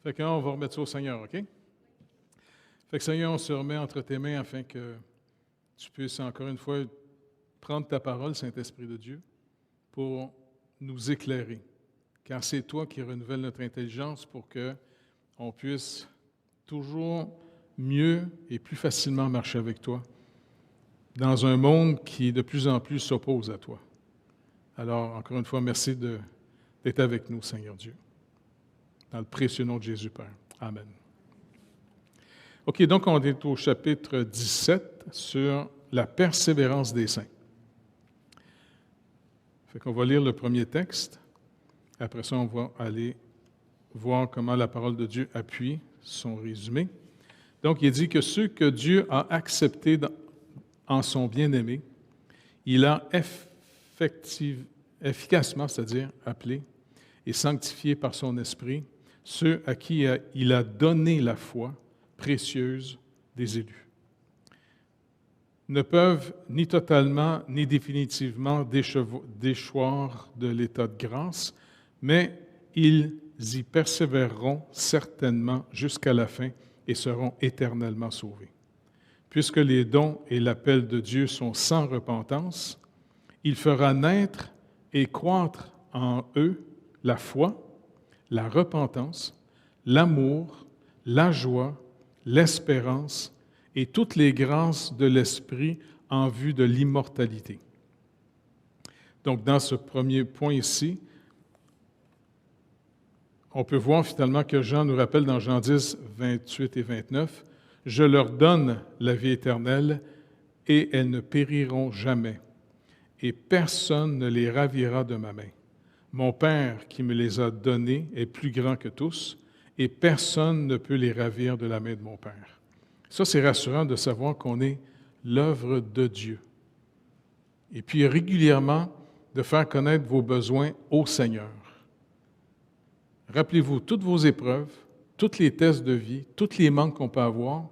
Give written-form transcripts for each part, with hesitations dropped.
Fait que on va remettre ça au Seigneur, OK? Fait que Seigneur, on se remet entre tes mains afin que tu puisses encore une fois prendre ta parole, Saint-Esprit de Dieu, pour nous éclairer. Car c'est toi qui renouvelles notre intelligence pour qu'on puisse toujours mieux et plus facilement marcher avec toi dans un monde qui de plus en plus s'oppose à toi. Alors, encore une fois, merci d'être avec nous, Seigneur Dieu. Dans le précieux nom de Jésus, Père. Amen. OK, donc on est au chapitre 17 sur la persévérance des saints. Fait qu'on va lire le premier texte. Après ça, on va aller voir comment la parole de Dieu appuie son résumé. Donc, il dit que ceux que Dieu a acceptés en son bien-aimé, il a efficacement, c'est-à-dire appelés et sanctifiés par son esprit, ceux à qui il a donné la foi précieuse des élus. Ne peuvent ni totalement ni définitivement déchoir de l'état de grâce, mais ils y persévéreront certainement jusqu'à la fin et seront éternellement sauvés. Puisque les dons et l'appel de Dieu sont sans repentance, il fera naître et croître en eux la foi, la repentance, l'amour, la joie, l'espérance et toutes les grâces de l'Esprit en vue de l'immortalité. Donc, dans ce premier point ici, on peut voir finalement que Jean nous rappelle dans Jean 10, 28 et 29, « Je leur donne la vie éternelle et elles ne périront jamais, et personne ne les ravira de ma main. Mon Père qui me les a donnés est plus grand que tous, et personne ne peut les ravir de la main de mon Père. » Ça, c'est rassurant de savoir qu'on est l'œuvre de Dieu. Et puis régulièrement, de faire connaître vos besoins au Seigneur. Rappelez-vous, toutes vos épreuves, tous les tests de vie, tous les manques qu'on peut avoir,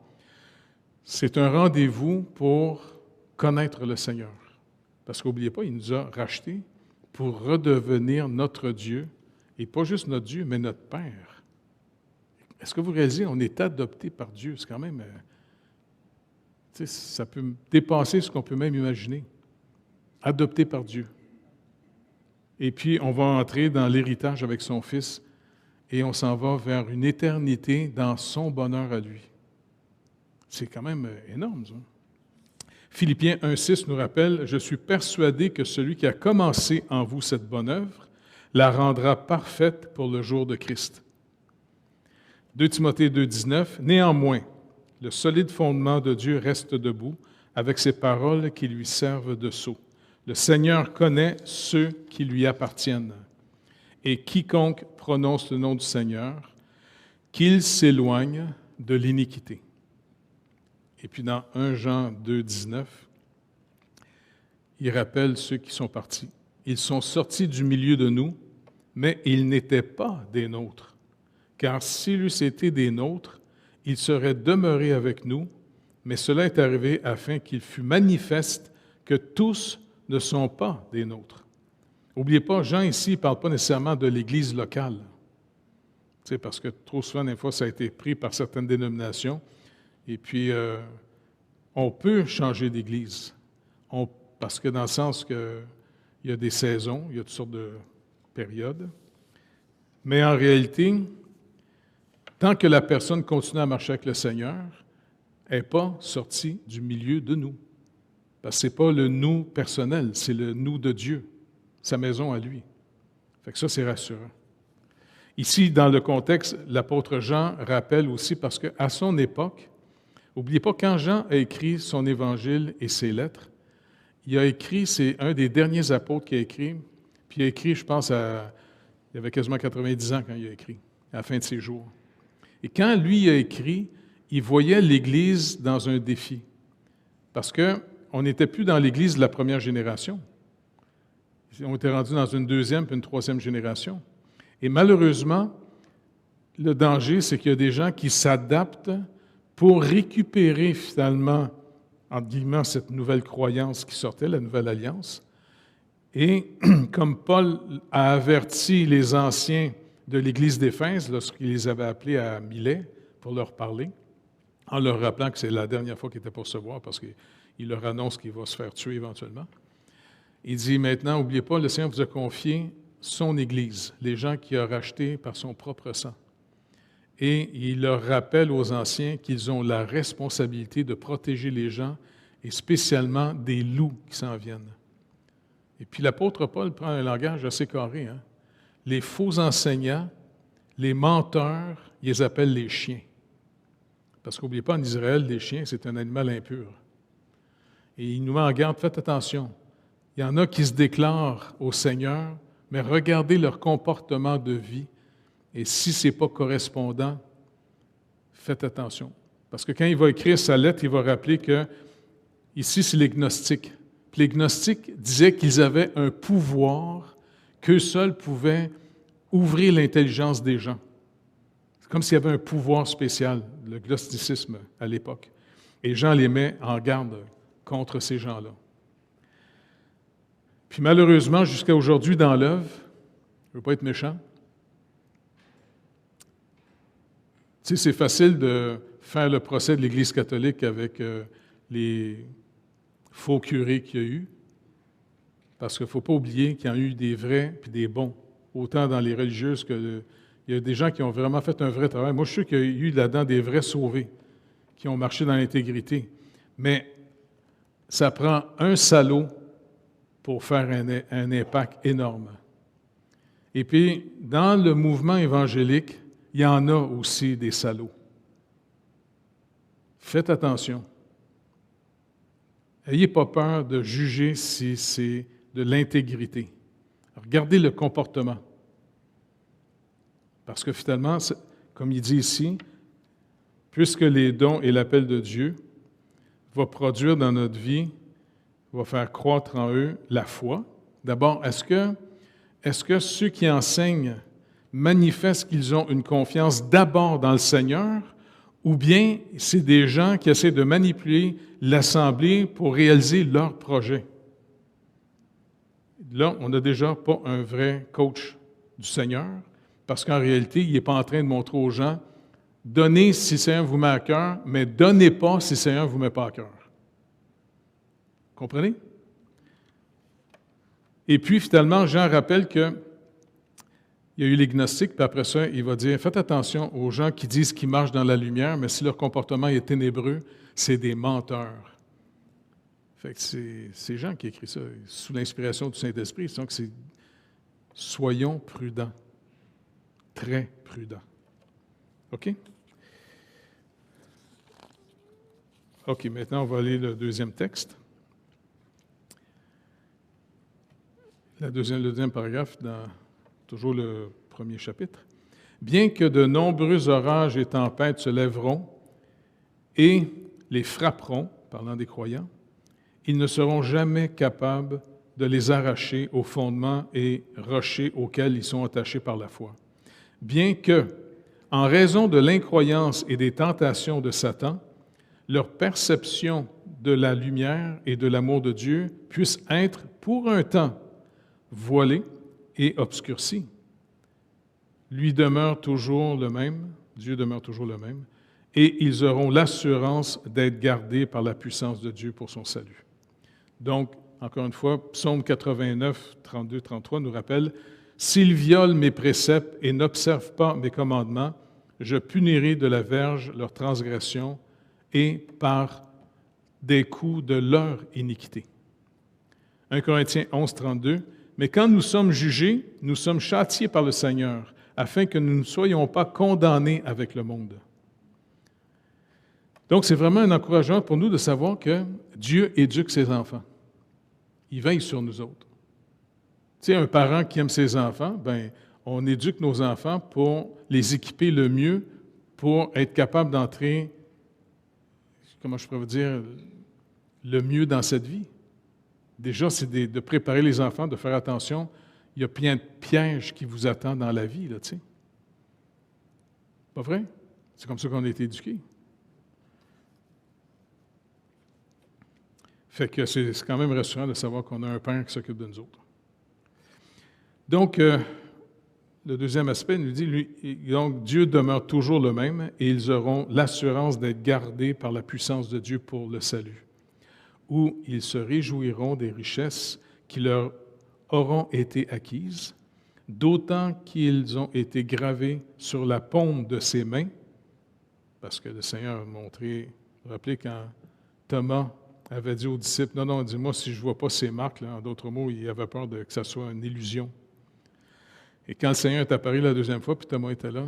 c'est un rendez-vous pour connaître le Seigneur. Parce qu'n'oubliez pas, il nous a rachetés pour redevenir notre Dieu, et pas juste notre Dieu, mais notre Père. Est-ce que vous réalisez, on est adopté par Dieu? C'est quand même, ça peut dépasser ce qu'on peut même imaginer. Adopté par Dieu. Et puis, on va entrer dans l'héritage avec son Fils, et on s'en va vers une éternité dans son bonheur à lui. C'est quand même énorme, ça. Philippiens 1,6 nous rappelle « Je suis persuadé que celui qui a commencé en vous cette bonne œuvre la rendra parfaite pour le jour de Christ. » 2 Timothée 2,19 « Néanmoins, le solide fondement de Dieu reste debout avec ses paroles qui lui servent de sceau. Le Seigneur connaît ceux qui lui appartiennent. Et quiconque prononce le nom du Seigneur, qu'il s'éloigne de l'iniquité. » Et puis dans 1 Jean 2, 19, il rappelle ceux qui sont partis. « Ils sont sortis du milieu de nous, mais ils n'étaient pas des nôtres. Car s'ils eussent été des nôtres, ils seraient demeurés avec nous, mais cela est arrivé afin qu'il fût manifeste que tous ne sont pas des nôtres. » N'oubliez pas, Jean ici ne parle pas nécessairement de l'Église locale. Parce que trop souvent, des fois, ça a été pris par certaines dénominations. Et puis, on peut changer d'Église. Parce que dans le sens qu'il y a des saisons, il y a toutes sortes de périodes. Mais en réalité, tant que la personne continue à marcher avec le Seigneur, elle n'est pas sortie du milieu de nous. Parce que ce n'est pas le nous personnel, c'est le nous de Dieu, sa maison à lui. Fait que ça, c'est rassurant. Ici, dans le contexte, l'apôtre Jean rappelle aussi, parce qu'à son époque, n'oubliez pas, quand Jean a écrit son évangile et ses lettres, il a écrit, c'est un des derniers apôtres qui a écrit, puis il a écrit, je pense, il avait quasiment 90 ans quand il a écrit, à la fin de ses jours. Et quand lui a écrit, il voyait l'Église dans un défi. Parce qu'on n'était plus dans l'Église de la première génération. On était rendu dans une deuxième puis une troisième génération. Et malheureusement, le danger, c'est qu'il y a des gens qui s'adaptent pour récupérer finalement, entre guillemets, cette nouvelle croyance qui sortait, la nouvelle alliance. Et comme Paul a averti les anciens de l'Église d'Éphèse lorsqu'il les avait appelés à Milet pour leur parler, en leur rappelant que c'est la dernière fois qu'ils étaient pour se voir parce qu'il leur annonce qu'il va se faire tuer éventuellement. Il dit maintenant, n'oubliez pas, le Seigneur vous a confié son Église, les gens qu'il a rachetés par son propre sang. Et il leur rappelle aux anciens qu'ils ont la responsabilité de protéger les gens et spécialement des loups qui s'en viennent. Et puis l'apôtre Paul prend un langage assez carré. Hein? Les faux enseignants, les menteurs, ils les appellent les chiens. Parce qu'n'oubliez pas, en Israël, les chiens, c'est un animal impur. Et il nous met en garde, faites attention. Il y en a qui se déclarent au Seigneur, mais regardez leur comportement de vie. Et si ce n'est pas correspondant, faites attention. Parce que quand il va écrire sa lettre, il va rappeler que ici, c'est les gnostiques. Puis les gnostiques disaient qu'ils avaient un pouvoir qu'eux seuls pouvaient ouvrir l'intelligence des gens. C'est comme s'il y avait un pouvoir spécial, le gnosticisme à l'époque. Et Jean les met en garde contre ces gens-là. Puis malheureusement, jusqu'à aujourd'hui dans l'œuvre, je ne veux pas être méchant, tu sais, c'est facile de faire le procès de l'Église catholique avec les faux curés qu'il y a eu, parce qu'il ne faut pas oublier qu'il y en a eu des vrais et des bons, autant dans les religieuses que... il y a des gens qui ont vraiment fait un vrai travail. Moi, je suis sûr qu'il y a eu là-dedans des vrais sauvés, qui ont marché dans l'intégrité. Mais ça prend un salaud pour faire un impact énorme. Et puis, dans le mouvement évangélique, il y en a aussi des salauds. Faites attention. N'ayez pas peur de juger si c'est de l'intégrité. Regardez le comportement. Parce que finalement, comme il dit ici, puisque les dons et l'appel de Dieu va produire dans notre vie, va faire croître en eux la foi. D'abord, est-ce que ceux qui enseignent manifestent qu'ils ont une confiance d'abord dans le Seigneur, ou bien c'est des gens qui essaient de manipuler l'Assemblée pour réaliser leur projet? Là, on n'a déjà pas un vrai coach du Seigneur, parce qu'en réalité, il n'est pas en train de montrer aux gens « Donnez si le Seigneur vous met à cœur, mais donnez pas si le Seigneur ne vous met pas à cœur. » Comprenez? Et puis, finalement, Jean rappelle qu'il y a eu les gnostiques, puis après ça, il va dire « Faites attention aux gens qui disent qu'ils marchent dans la lumière, mais si leur comportement est ténébreux, c'est des menteurs. » Fait que c'est Jean qui écrit ça, sous l'inspiration du Saint-Esprit. Donc, c'est « Soyons prudents. » Très prudents. OK? OK, maintenant, on va aller le deuxième texte. Le deuxième paragraphe, dans toujours le premier chapitre. « Bien que de nombreux orages et tempêtes se lèveront et les frapperont, parlant des croyants, ils ne seront jamais capables de les arracher aux fondements et rochers auxquels ils sont attachés par la foi. Bien que, en raison de l'incroyance et des tentations de Satan, leur perception de la lumière et de l'amour de Dieu puisse être, pour un temps, voilée et obscurcie. Lui demeure toujours le même, Dieu demeure toujours le même, et ils auront l'assurance d'être gardés par la puissance de Dieu pour son salut. » Donc, encore une fois, Psaume 89, 32, 33 nous rappelle « S'ils violent mes préceptes et n'observent pas mes commandements, je punirai de la verge leur transgression et par des coups de leur iniquité. » 1 Corinthiens 11, 32 « Mais quand nous sommes jugés, nous sommes châtiés par le Seigneur, afin que nous ne soyons pas condamnés avec le monde. » Donc, c'est vraiment un encouragement pour nous de savoir que Dieu éduque ses enfants. Il veille sur nous autres. Tu sais, un parent qui aime ses enfants, bien, on éduque nos enfants pour les équiper le mieux, pour être capable d'entrer, comment je pourrais vous dire, le mieux dans cette vie. Déjà, c'est de préparer les enfants, de faire attention. Il y a plein de pièges qui vous attendent dans la vie, là, tu sais. Pas vrai? C'est comme ça qu'on a été éduqués. Fait que c'est quand même rassurant de savoir qu'on a un Père qui s'occupe de nous autres. Donc, le deuxième aspect nous dit, donc Dieu demeure toujours le même et ils auront l'assurance d'être gardés par la puissance de Dieu pour le salut, où ils se réjouiront des richesses qui leur auront été acquises, d'autant qu'ils ont été gravés sur la paume de ses mains, parce que le Seigneur a montré, vous vous rappelez quand Thomas avait dit aux disciples, non, dis-moi si je ne vois pas ces marques, là. En d'autres mots, il avait peur que ça soit une illusion. Et quand le Seigneur est apparu la deuxième fois, puis Thomas était là,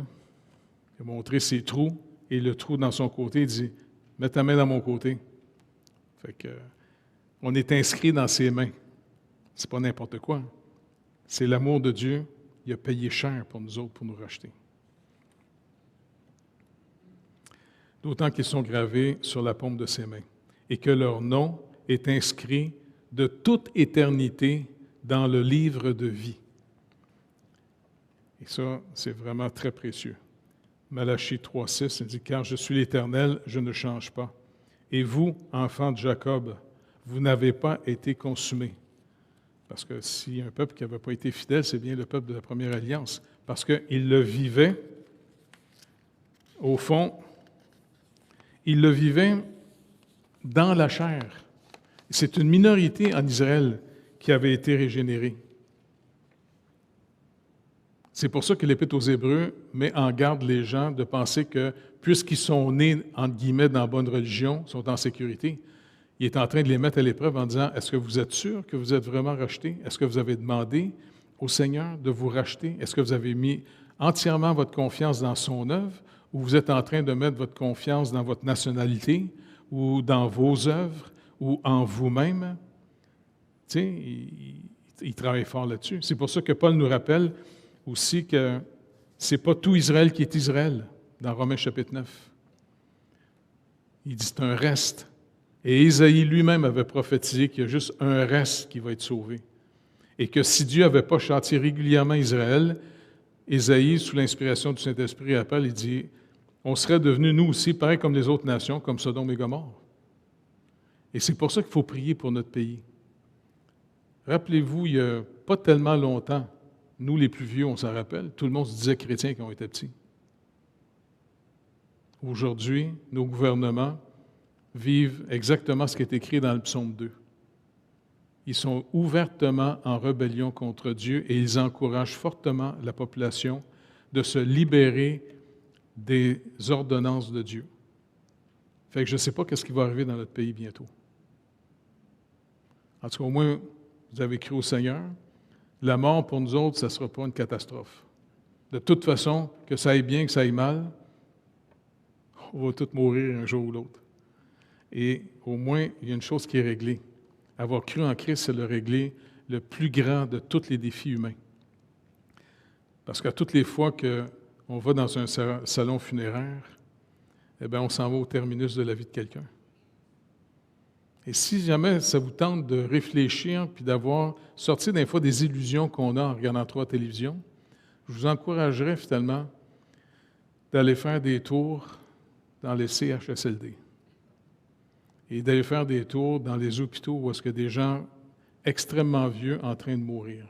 il a montré ses trous, et le trou dans son côté, il dit, mets ta main dans mon côté. Fait que, on est inscrit dans ses mains. C'est pas n'importe quoi. C'est l'amour de Dieu. Il a payé cher pour nous autres, pour nous racheter. D'autant qu'ils sont gravés sur la paume de ses mains et que leur nom est inscrit de toute éternité dans le livre de vie. Et ça, c'est vraiment très précieux. Malachie 3,6, il dit « Car je suis l'Éternel, je ne change pas. Et vous, enfants de Jacob, vous n'avez pas été consumés. » Parce que s'il y a un peuple qui n'avait pas été fidèle, c'est bien le peuple de la première alliance. Parce qu'il le vivait, au fond, il le vivait dans la chair. C'est une minorité en Israël qui avait été régénérée. C'est pour ça que l'Épître aux Hébreux met en garde les gens de penser que, puisqu'ils sont nés, entre guillemets, dans la bonne religion, sont en sécurité, il est en train de les mettre à l'épreuve en disant, est-ce que vous êtes sûr que vous êtes vraiment rachetés? Est-ce que vous avez demandé au Seigneur de vous racheter? Est-ce que vous avez mis entièrement votre confiance dans son œuvre ou vous êtes en train de mettre votre confiance dans votre nationalité ou dans vos œuvres ou en vous-même? Tu sais, il travaille fort là-dessus. C'est pour ça que Paul nous rappelle aussi que ce n'est pas tout Israël qui est Israël, dans Romains chapitre 9. Il dit c'est un reste. Et Ésaïe lui-même avait prophétisé qu'il y a juste un reste qui va être sauvé. Et que si Dieu n'avait pas châtié régulièrement Israël, Ésaïe, sous l'inspiration du Saint-Esprit, appelle, il dit, on serait devenus nous aussi, pareil comme les autres nations, comme Sodome et Gomorrhe. Et c'est pour ça qu'il faut prier pour notre pays. Rappelez-vous, il n'y a pas tellement longtemps, nous les plus vieux, on s'en rappelle, tout le monde se disait chrétiens quand on était petits. Aujourd'hui, nos gouvernements vivent exactement ce qui est écrit dans le psaume 2. Ils sont ouvertement en rébellion contre Dieu et ils encouragent fortement la population de se libérer des ordonnances de Dieu. Fait que je ne sais pas ce qui va arriver dans notre pays bientôt. En tout cas, au moins, vous avez cru au Seigneur. La mort, pour nous autres, ça ne sera pas une catastrophe. De toute façon, que ça aille bien, que ça aille mal, on va tous mourir un jour ou l'autre. Et au moins, il y a une chose qui est réglée. Avoir cru en Christ, c'est le régler le plus grand de tous les défis humains. Parce qu'à toutes les fois qu'on va dans un salon funéraire, eh bien, on s'en va au terminus de la vie de quelqu'un. Et si jamais ça vous tente de réfléchir puis d'avoir sorti des fois des illusions qu'on a en regardant trop la télévision, je vous encouragerais finalement d'aller faire des tours dans les CHSLD et d'aller faire des tours dans les hôpitaux où est-ce qu'il y a des gens extrêmement vieux en train de mourir.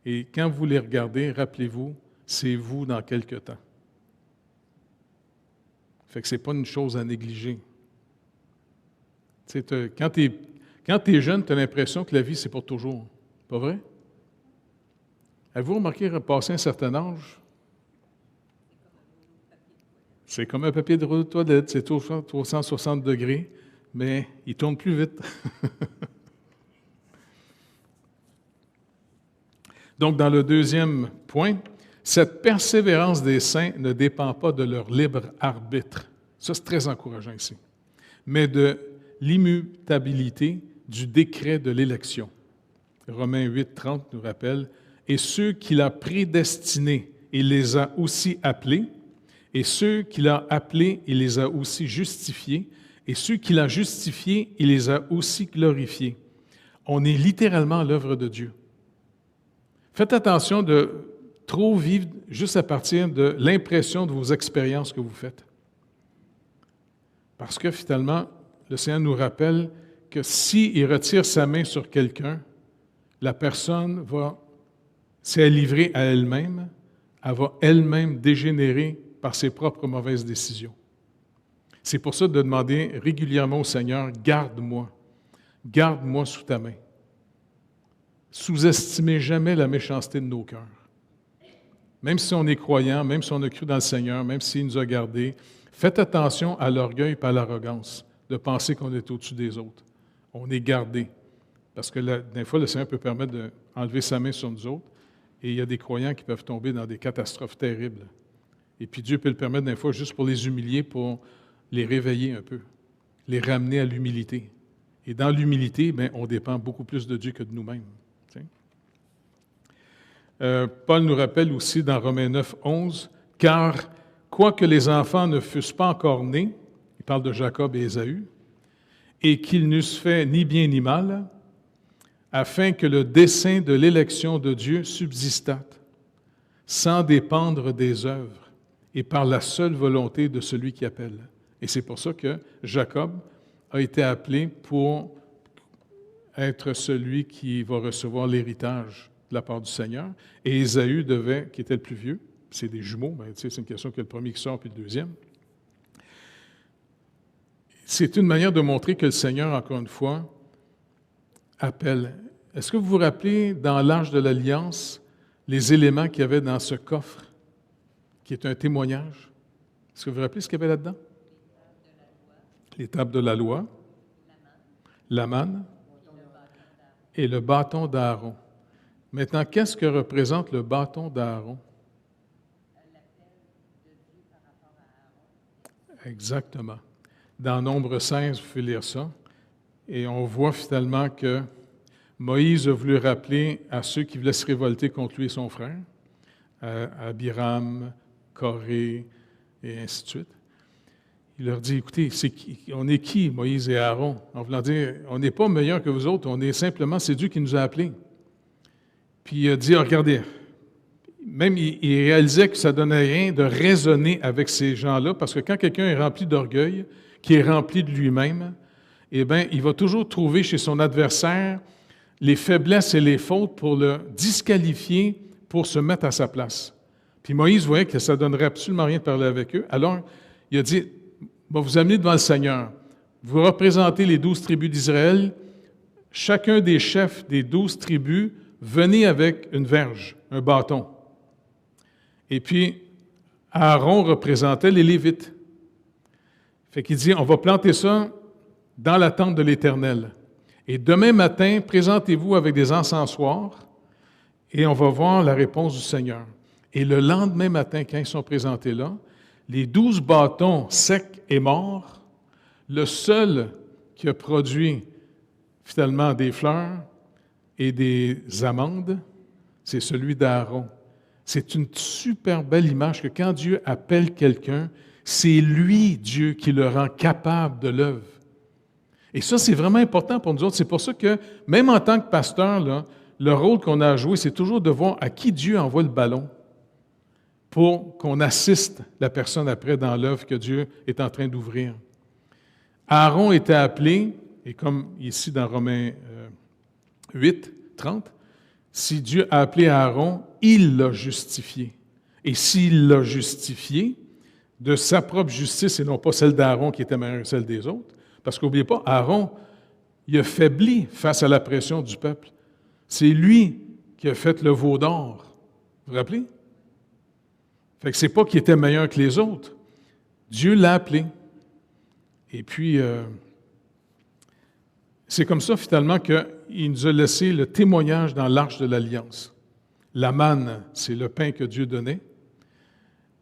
Et quand vous les regardez, rappelez-vous, c'est vous dans quelque temps. Fait que ce n'est pas une chose à négliger. Quand tu es jeune, tu as l'impression que la vie, c'est pour toujours. Pas vrai? Avez-vous remarqué, passer un certain âge, c'est comme un papier de rouleau de toilette, c'est 360 degrés, mais il tourne plus vite. Donc, dans le deuxième point, cette persévérance des saints ne dépend pas de leur libre arbitre. Ça, c'est très encourageant ici. Mais de l'immutabilité du décret de l'élection. Romains 8, 30 nous rappelle, « Et ceux qu'il a prédestinés, il les a aussi appelés, et ceux qu'il a appelés, il les a aussi justifiés, et ceux qu'il a justifiés, il les a aussi glorifiés. » On est littéralement à l'œuvre de Dieu. Faites attention de trop vivre juste à partir de l'impression de vos expériences que vous faites. Parce que finalement, le Seigneur nous rappelle que s'il retire sa main sur quelqu'un, la personne va, si elle est livrée à elle-même, elle va elle-même dégénérer par ses propres mauvaises décisions. C'est pour ça de demander régulièrement au Seigneur, garde-moi sous ta main. Sous-estimez jamais la méchanceté de nos cœurs. Même si on est croyant, même si on a cru dans le Seigneur, même s'il nous a gardés, faites attention à l'orgueil et à l'arrogance de penser qu'on est au-dessus des autres. On est gardé. Parce que des fois, le Seigneur peut permettre d'enlever sa main sur nous autres, et il y a des croyants qui peuvent tomber dans des catastrophes terribles. Et puis Dieu peut le permettre des fois juste pour les humilier, pour les réveiller un peu, les ramener à l'humilité. Et dans l'humilité, bien, on dépend beaucoup plus de Dieu que de nous-mêmes. Paul nous rappelle aussi dans Romains 9, 11, « Car, quoique les enfants ne fussent pas encore nés, » il parle de Jacob et Ésaü, « et qu'ils n'eussent fait ni bien ni mal, afin que le dessein de l'élection de Dieu subsistât, sans dépendre des œuvres, et par la seule volonté de celui qui appelle. » Et c'est pour ça que Jacob a été appelé pour être celui qui va recevoir l'héritage de la part du Seigneur. Et Ésaü qui était le plus vieux, c'est des jumeaux, mais c'est une question que le premier qui sort puis le deuxième. C'est une manière de montrer que le Seigneur, encore une fois, appelle. Est-ce que vous vous rappelez, dans l'Arche de l'Alliance, les éléments qu'il y avait dans ce coffre, qui est un témoignage? Est-ce que vous vous rappelez ce qu'il y avait là-dedans? Les tables de la loi, la manne et le bâton d'Aaron. Maintenant, qu'est-ce que représente le bâton d'Aaron? Exactement. Dans Nombre 16, vous pouvez lire ça, et on voit finalement que Moïse a voulu rappeler à ceux qui voulaient se révolter contre lui et son frère, Abiram, Corée, et ainsi de suite. Il leur dit, écoutez, on est qui, Moïse et Aaron? En voulant dire, on n'est pas meilleurs que vous autres, on est simplement, c'est Dieu qui nous a appelés. Puis il a dit, regardez, même il réalisait que ça ne donnait rien de raisonner avec ces gens-là, parce que quand quelqu'un est rempli d'orgueil, qui est rempli de lui-même, eh bien, il va toujours trouver chez son adversaire les faiblesses et les fautes pour le disqualifier, pour se mettre à sa place. Puis Moïse voyait que ça ne donnerait absolument rien de parler avec eux. Alors, il a dit, va vous amener devant le Seigneur. Vous représentez les 12 tribus d'Israël. Chacun des chefs des 12 tribus, venez avec une verge, un bâton. Et puis, Aaron représentait les Lévites. Fait qu'il dit, on va planter ça dans la tente de l'Éternel. Et demain matin, présentez-vous avec des encensoirs et on va voir la réponse du Seigneur. Et le lendemain matin, quand ils sont présentés là, les 12 bâtons secs et morts, le seul qui a produit finalement des fleurs et des amandes, c'est celui d'Aaron. C'est une super belle image que quand Dieu appelle quelqu'un, c'est lui, Dieu, qui le rend capable de l'œuvre. Et ça, c'est vraiment important pour nous autres. C'est pour ça que, même en tant que pasteur, là, le rôle qu'on a à jouer, c'est toujours de voir à qui Dieu envoie le ballon pour qu'on assiste la personne après dans l'œuvre que Dieu est en train d'ouvrir. Aaron était appelé, et comme ici dans Romains 8, 30, si Dieu a appelé Aaron, il l'a justifié. Et s'il l'a justifié, de sa propre justice et non pas celle d'Aaron qui était meilleure que celle des autres, parce qu'n'oubliez pas, Aaron, il a faibli face à la pression du peuple. C'est lui qui a fait le veau d'or. Vous vous rappelez? Fait que c'est pas qu'il était meilleur que les autres. Dieu l'a appelé. Et puis, c'est comme ça, finalement, qu'il nous a laissé le témoignage dans l'Arche de l'Alliance. La manne, c'est le pain que Dieu donnait.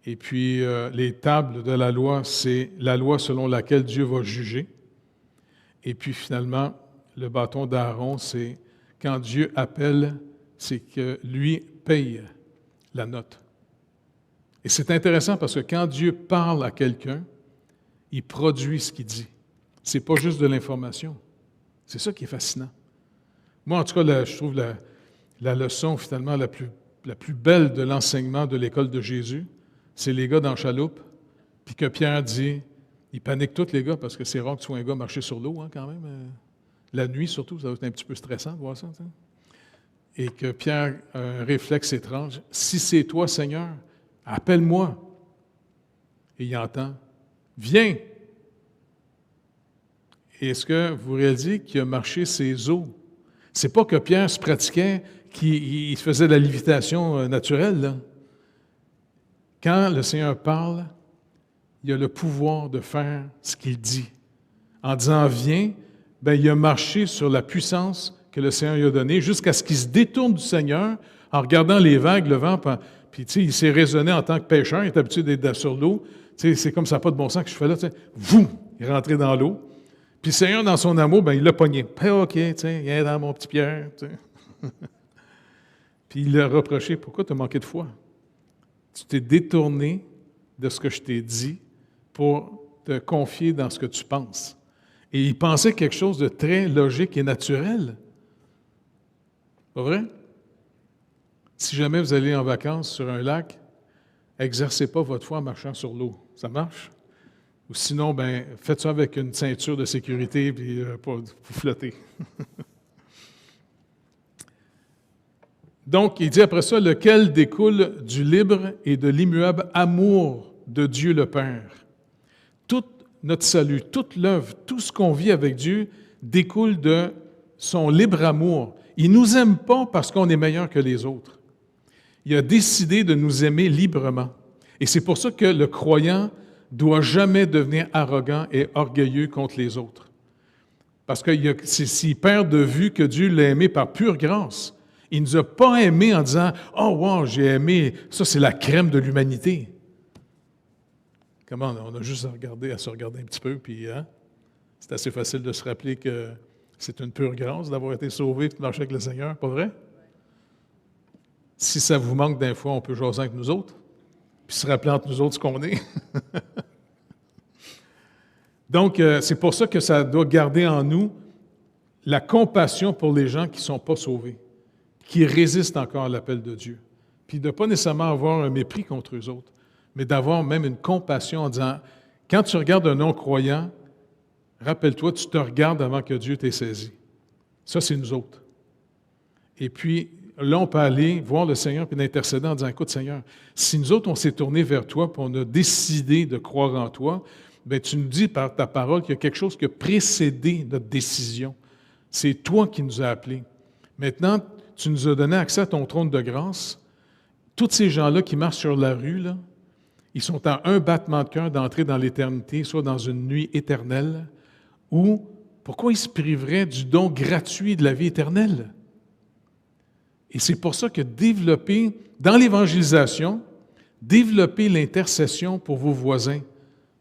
Et puis, les tables de la loi, c'est la loi selon laquelle Dieu va juger. Et puis, finalement, le bâton d'Aaron, c'est quand Dieu appelle, c'est que lui paye la note. Et c'est intéressant parce que quand Dieu parle à quelqu'un, il produit ce qu'il dit. C'est pas juste de l'information. C'est ça qui est fascinant. Moi, en tout cas, je trouve la leçon, finalement, la plus belle de l'enseignement de l'école de Jésus, c'est les gars dans la chaloupe, puis que Pierre dit, ils paniquent tous les gars, parce que c'est rare que tu sois un gars marcher sur l'eau, hein, quand même. La nuit, surtout, ça va être un petit peu stressant de voir ça. T'sais. Et que Pierre a un réflexe étrange. Si c'est toi, Seigneur, Appelle-moi. Et il entend, viens. Et est-ce que vous réalisez qu'il a marché ses eaux? C'est pas que Pierre se pratiquait, qu'il faisait de la lévitation naturelle, là. Quand le Seigneur parle, il a le pouvoir de faire ce qu'il dit. En disant « viens », bien, il a marché sur la puissance que le Seigneur lui a donnée jusqu'à ce qu'il se détourne du Seigneur en regardant les vagues, le vent, puis tu sais, il s'est raisonné en tant que pêcheur, il est habitué d'être sur l'eau. Tu sais, c'est comme ça, pas de bon sens que je fais là, tu sais, voum, il est rentré dans l'eau. Puis le Seigneur, dans son amour, bien, il l'a pogné. Puis, OK, tu sais, viens dans mon petit Pierre, tu sais. Puis il a reproché, pourquoi tu as manqué de foi? Tu t'es détourné de ce que je t'ai dit pour te confier dans ce que tu penses. Et il pensait quelque chose de très logique et naturel. Pas vrai? Si jamais vous allez en vacances sur un lac, exercez pas votre foi en marchant sur l'eau. Ça marche? Ou sinon, ben, faites ça avec une ceinture de sécurité puis pour flotter. Donc, il dit après ça, lequel découle du libre et de l'immuable amour de Dieu le Père. Tout notre salut, toute l'œuvre, tout ce qu'on vit avec Dieu découle de son libre amour. Il ne nous aime pas parce qu'on est meilleur que les autres. Il a décidé de nous aimer librement. Et c'est pour ça que le croyant ne doit jamais devenir arrogant et orgueilleux contre les autres. Parce que s'il perd de vue que Dieu l'a aimé par pure grâce, il ne nous a pas aimés en disant « Oh, wow, j'ai aimé, ça c'est la crème de l'humanité. » Comment on a juste à se regarder un petit peu, puis hein? C'est assez facile de se rappeler que c'est une pure grâce d'avoir été sauvé et de marcher avec le Seigneur, pas vrai? Si ça vous manque d'un fois, on peut jaser avec nous autres, puis se rappeler entre nous autres ce qu'on est. Donc, c'est pour ça que ça doit garder en nous la compassion pour les gens qui ne sont pas sauvés, qui résistent encore à l'appel de Dieu. Puis de ne pas nécessairement avoir un mépris contre eux autres, mais d'avoir même une compassion en disant, quand tu regardes un non-croyant, rappelle-toi, tu te regardes avant que Dieu t'ait saisi. Ça, c'est nous autres. Et puis, là, on peut aller voir le Seigneur puis d'intercéder en disant, écoute, Seigneur, si nous autres, on s'est tournés vers toi puis on a décidé de croire en toi, bien, tu nous dis par ta parole qu'il y a quelque chose qui a précédé notre décision. C'est toi qui nous as appelés. Maintenant, tu nous as donné accès à ton trône de grâce. Tous ces gens-là qui marchent sur la rue, là, ils sont à un battement de cœur d'entrer dans l'éternité, soit dans une nuit éternelle, ou pourquoi ils se priveraient du don gratuit de la vie éternelle? Et c'est pour ça que développer, dans l'évangélisation, développer l'intercession pour vos voisins. Tu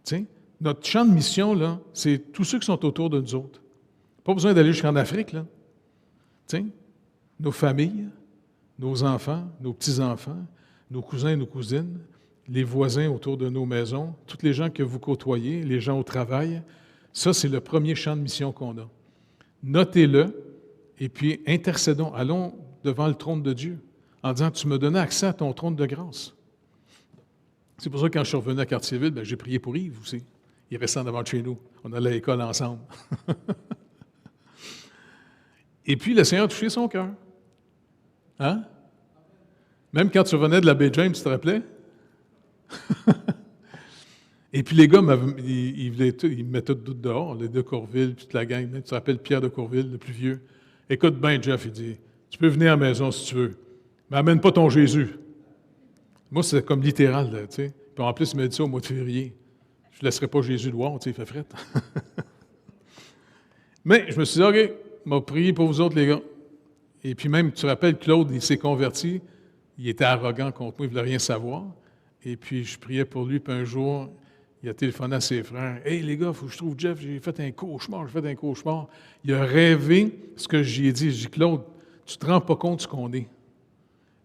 sais, notre champ de mission, là, c'est tous ceux qui sont autour de nous autres. Pas besoin d'aller jusqu'en Afrique, là. Tu sais, nos familles, nos enfants, nos petits-enfants, nos cousins et nos cousines, les voisins autour de nos maisons, toutes les gens que vous côtoyez, les gens au travail, ça, c'est le premier champ de mission qu'on a. Notez-le et puis intercédons. Allons devant le trône de Dieu en disant, tu me donnais accès à ton trône de grâce. C'est pour ça que quand je suis revenu à Cartierville, bien, j'ai prié pour Yves aussi. Il restait en avant de chez nous. On allait à l'école ensemble. Et puis, le Seigneur a touché son cœur. Hein? Même quand tu revenais de la baie James, tu te rappelais? Et puis les gars, ils me mettaient tout dehors, les deux Courville, puis toute la gang. Tu te rappelles Pierre de Courville, le plus vieux? Écoute bien, Jeff, il dit, tu peux venir à la maison si tu veux, mais amène pas ton Jésus. Moi, c'est comme littéral, là, tu sais. Puis en plus, il m'a dit ça au mois de février. Je ne laisserai pas Jésus dehors, tu sais, il fait fret. Mais je me suis dit, OK, je vais prier pour vous autres, les gars. Et puis même, tu te rappelles, Claude, il s'est converti. Il était arrogant contre moi, il ne voulait rien savoir. Et puis, je priais pour lui, puis un jour, il a téléphoné à ses frères. « Hey, les gars, il faut que je trouve Jeff, j'ai fait un cauchemar. Il a rêvé ce que j'y ai dit. J'ai dit, Claude, tu ne te rends pas compte de ce qu'on est.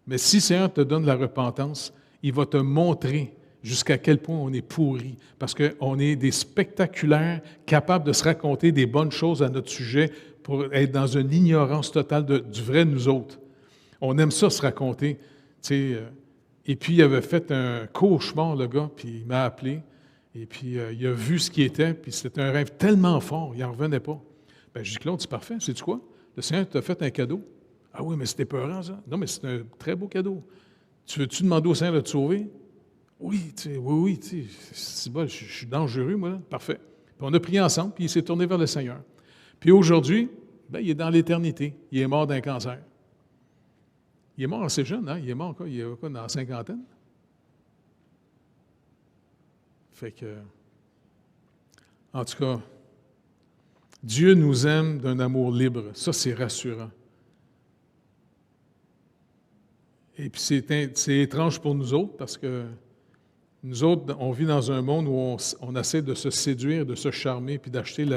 Mais si le Seigneur te donne la repentance, il va te montrer jusqu'à quel point on est pourri. Parce qu'on est des spectaculaires, capables de se raconter des bonnes choses à notre sujet pour être dans une ignorance totale du vrai nous autres. On aime ça se raconter. Et puis, il avait fait un cauchemar, le gars, puis il m'a appelé. Et puis, il a vu ce qui était, puis c'était un rêve tellement fort, il n'en revenait pas. Bien, je dis, Claude, c'est parfait, sais-tu quoi? Le Seigneur t'a fait un cadeau. Ah oui, mais c'était peurant, ça. Non, mais c'est un très beau cadeau. Tu veux-tu demander au Seigneur de te sauver? Oui, oui, c'est bon, je suis dangereux, moi, là. Parfait. Puis on a prié ensemble, puis il s'est tourné vers le Seigneur. Puis aujourd'hui, il est dans l'éternité. Il est mort d'un cancer. Il est mort assez jeune, hein? Il est mort, quoi? Il est quoi, dans la cinquantaine? Fait que, en tout cas, Dieu nous aime d'un amour libre. Ça, c'est rassurant. Et puis, c'est étrange pour nous autres parce que nous autres, on vit dans un monde où on essaie de se séduire, de se charmer, puis d'acheter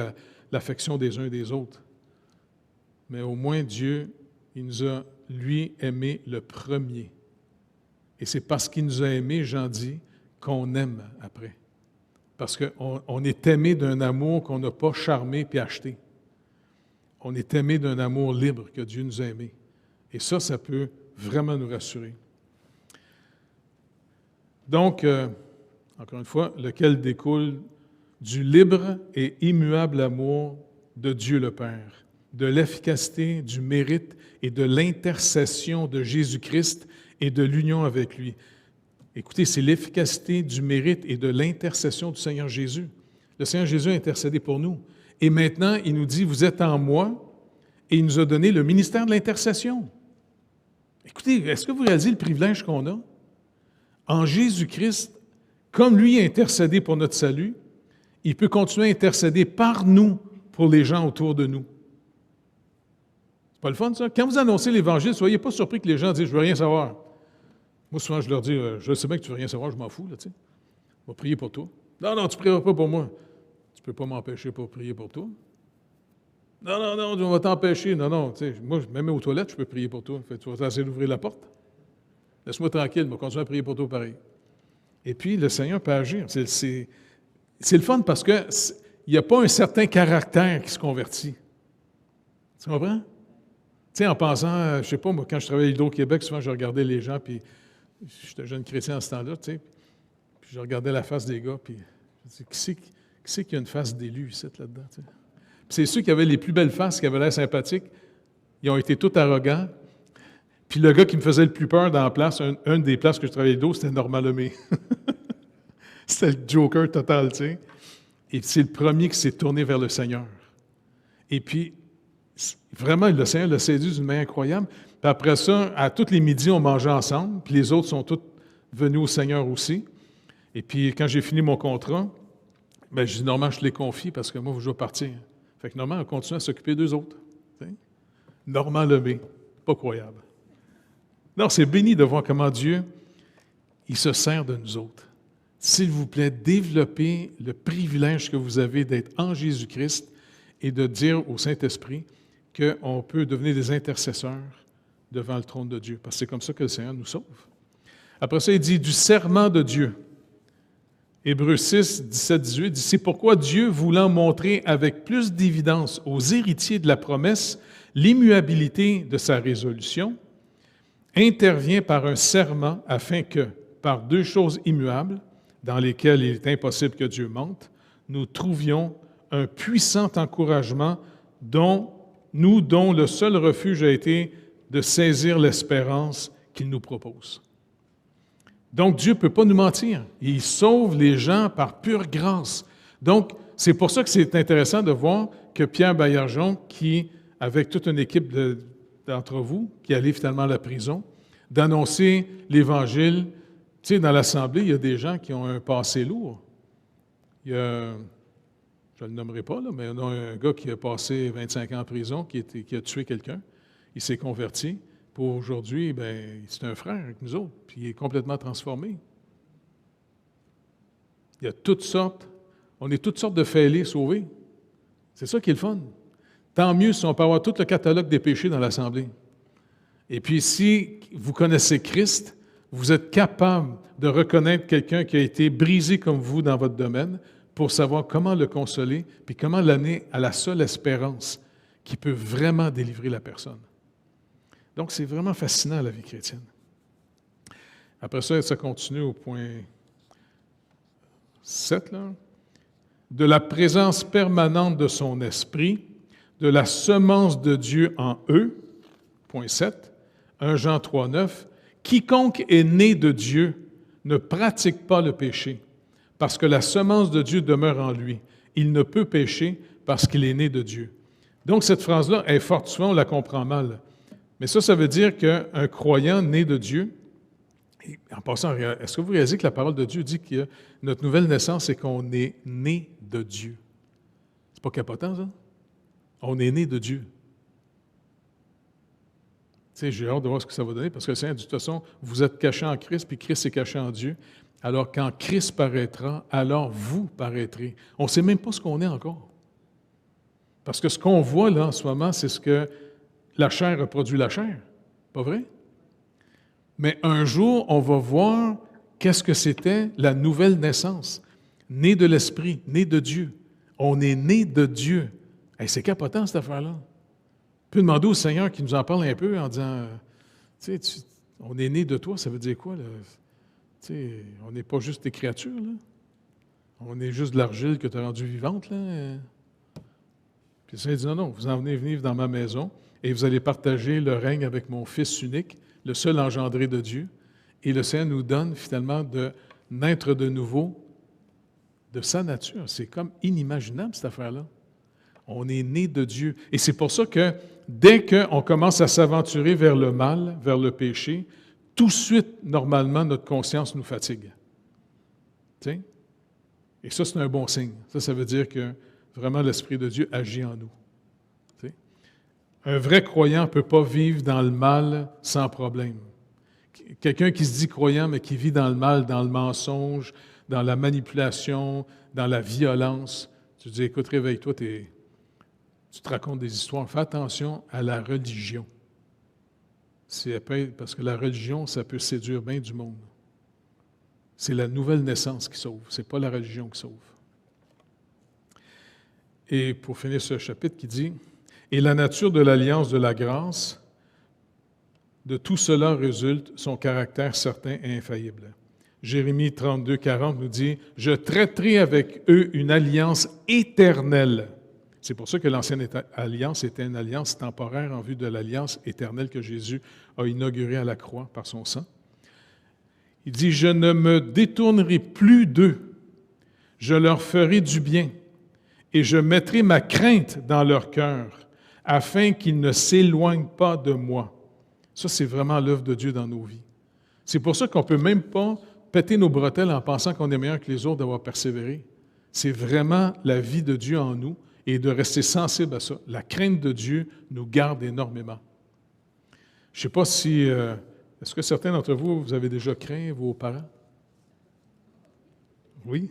l'affection des uns et des autres. Mais au moins, Dieu, il nous a, lui, aimé le premier. Et c'est parce qu'il nous a aimés, Jean dit, qu'on aime après. Parce qu'on est aimé d'un amour qu'on n'a pas charmé puis acheté. On est aimé d'un amour libre que Dieu nous a aimé. Et ça peut vraiment nous rassurer. Donc, encore une fois, lequel découle du libre et immuable amour de Dieu le Père, de l'efficacité, du mérite et de l'intercession de Jésus-Christ et de l'union avec lui. Écoutez, c'est l'efficacité du mérite et de l'intercession du Seigneur Jésus. Le Seigneur Jésus a intercédé pour nous. Et maintenant, il nous dit, vous êtes en moi, et il nous a donné le ministère de l'intercession. Écoutez, est-ce que vous réalisez le privilège qu'on a? En Jésus-Christ, comme lui a intercédé pour notre salut, il peut continuer à intercéder par nous pour les gens autour de nous. C'est pas le fun, ça? Quand vous annoncez l'Évangile, ne soyez pas surpris que les gens disent « je veux rien savoir ». Moi, souvent, je leur dis « je sais bien que tu veux rien savoir, je m'en fous, là, tu sais. Je vais prier pour toi. »« Non, non, tu ne prieras pas pour moi. »« Tu ne peux pas m'empêcher de prier pour toi. »« Non, non, non, on va t'empêcher. »« Non, non, tu sais, moi, même aux toilettes, je peux prier pour toi. Fait, tu vas essayer d'ouvrir la porte. Laisse-moi tranquille, je vais continuer à prier pour toi pareil. » Et puis, le Seigneur peut agir. C'est le fun parce qu'il n'y a pas un certain caractère qui se convertit. Tu comprends? Tu sais, en pensant, je ne sais pas, moi, quand je travaillais à Hydro-Québec, souvent, je regardais les gens, puis j'étais jeune chrétien en ce temps-là, tu sais, puis je regardais la face des gars, puis je me disais, qui c'est qui a une face d'élu ici, là-dedans, tu sais? Puis c'est ceux qui avaient les plus belles faces, qui avaient l'air sympathiques, ils ont été tous arrogants. Puis le gars qui me faisait le plus peur dans la place, une des places que je travaillais d'eau, c'était Normand Lemay. C'était le joker total, tu sais. Et c'est le premier qui s'est tourné vers le Seigneur. Et puis, vraiment, le Seigneur l'a séduit d'une manière incroyable. Puis après ça, à tous les midis, on mangeait ensemble, puis les autres sont tous venus au Seigneur aussi. Et puis, quand j'ai fini mon contrat, bien, je dis, Normand, je te les confie parce que moi, je dois partir. Fait que Normand a continué à s'occuper d'eux autres. Tu sais. Normand Lemay, pas croyable. Non, c'est béni de voir comment Dieu, il se sert de nous autres. S'il vous plaît, développez le privilège que vous avez d'être en Jésus-Christ et de dire au Saint-Esprit qu'on peut devenir des intercesseurs devant le trône de Dieu, parce que c'est comme ça que le Seigneur nous sauve. Après ça, il dit du serment de Dieu. Hébreux 6, 17, 18 dit « C'est pourquoi Dieu, voulant montrer avec plus d'évidence aux héritiers de la promesse l'immuabilité de sa résolution, intervient par un serment afin que, par deux choses immuables, dans lesquelles il est impossible que Dieu mente, nous trouvions un puissant encouragement dont le seul refuge a été de saisir l'espérance qu'il nous propose. » Donc, Dieu ne peut pas nous mentir. Il sauve les gens par pure grâce. Donc, c'est pour ça que c'est intéressant de voir que Pierre Baillargeon, qui, avec toute une équipe d'entre vous, qui allait finalement à la prison, d'annoncer l'Évangile. Tu sais, dans l'Assemblée, il y a des gens qui ont un passé lourd. Il y a, je ne le nommerai pas, là, mais il y a un gars qui a passé 25 ans en prison, qui a tué quelqu'un. Il s'est converti. Pour aujourd'hui, bien, c'est un frère avec nous autres, puis il est complètement transformé. Il y a toutes sortes, on est toutes sortes de fêlés sauvés. C'est ça qui est le fun. Tant mieux si on peut avoir tout le catalogue des péchés dans l'Assemblée. Et puis, si vous connaissez Christ, vous êtes capable de reconnaître quelqu'un qui a été brisé comme vous dans votre domaine pour savoir comment le consoler, puis comment l'amener à la seule espérance qui peut vraiment délivrer la personne. Donc, c'est vraiment fascinant, la vie chrétienne. Après ça, ça continue au point 7, là. De la présence permanente de son esprit, de la semence de Dieu en eux, point 7, 1 Jean 3, 9, quiconque est né de Dieu ne pratique pas le péché, parce que la semence de Dieu demeure en lui. Il ne peut pécher parce qu'il est né de Dieu. Donc, cette phrase-là est forte. Souvent, on la comprend mal. Mais ça veut dire qu'un croyant né de Dieu, et en passant, est-ce que vous réalisez que la parole de Dieu dit que notre nouvelle naissance, c'est qu'on est né de Dieu? C'est pas capotant, ça? On est né de Dieu. Tu sais, j'ai hâte de voir ce que ça va donner, parce que le Seigneur dit, de toute façon, vous êtes cachés en Christ, puis Christ est caché en Dieu. Alors, quand Christ paraîtra, alors vous paraîtrez. On ne sait même pas ce qu'on est encore. Parce que ce qu'on voit là en ce moment, c'est ce que la chair reproduit la chair. Pas vrai? Mais un jour, on va voir qu'est-ce que c'était la nouvelle naissance. Né de l'Esprit, né de Dieu. On est né de Dieu. Hey, c'est capotant, cette affaire-là. On peut demander au Seigneur qu'il nous en parle un peu en disant, tu sais, on est né de toi, ça veut dire quoi, là? Tu sais, on n'est pas juste des créatures, là. On est juste de l'argile que tu as rendue vivante, là. Puis le Seigneur dit, non, vous en venez venir dans ma maison et vous allez partager le règne avec mon Fils unique, le seul engendré de Dieu. Et le Seigneur nous donne finalement de naître de nouveau de sa nature. C'est comme inimaginable, cette affaire-là. On est né de Dieu. Et c'est pour ça que dès qu'on commence à s'aventurer vers le mal, vers le péché, tout de suite, normalement, notre conscience nous fatigue. Tu sais? Et ça, c'est un bon signe. Ça veut dire que vraiment l'Esprit de Dieu agit en nous. Tu sais? Un vrai croyant ne peut pas vivre dans le mal sans problème. Quelqu'un qui se dit croyant, mais qui vit dans le mal, dans le mensonge, dans la manipulation, dans la violence, tu te dis, écoute, réveille-toi, tu te racontes des histoires. Fais attention à la religion. Parce que la religion, ça peut séduire bien du monde. C'est la nouvelle naissance qui sauve, ce n'est pas la religion qui sauve. Et pour finir ce chapitre qui dit, « Et la nature de l'alliance de la grâce, de tout cela résulte son caractère certain et infaillible. » Jérémie 32, 40 nous dit, « Je traiterai avec eux une alliance éternelle. » C'est pour ça que l'ancienne alliance était une alliance temporaire en vue de l'alliance éternelle que Jésus a inaugurée à la croix par son sang. Il dit, « Je ne me détournerai plus d'eux. Je leur ferai du bien et je mettrai ma crainte dans leur cœur afin qu'ils ne s'éloignent pas de moi. » Ça, c'est vraiment l'œuvre de Dieu dans nos vies. C'est pour ça qu'on ne peut même pas péter nos bretelles en pensant qu'on est meilleur que les autres d'avoir persévéré. C'est vraiment la vie de Dieu en nous et de rester sensible à ça. La crainte de Dieu nous garde énormément. Je ne sais pas si... est-ce que certains d'entre vous, vous avez déjà craint vos parents? Oui?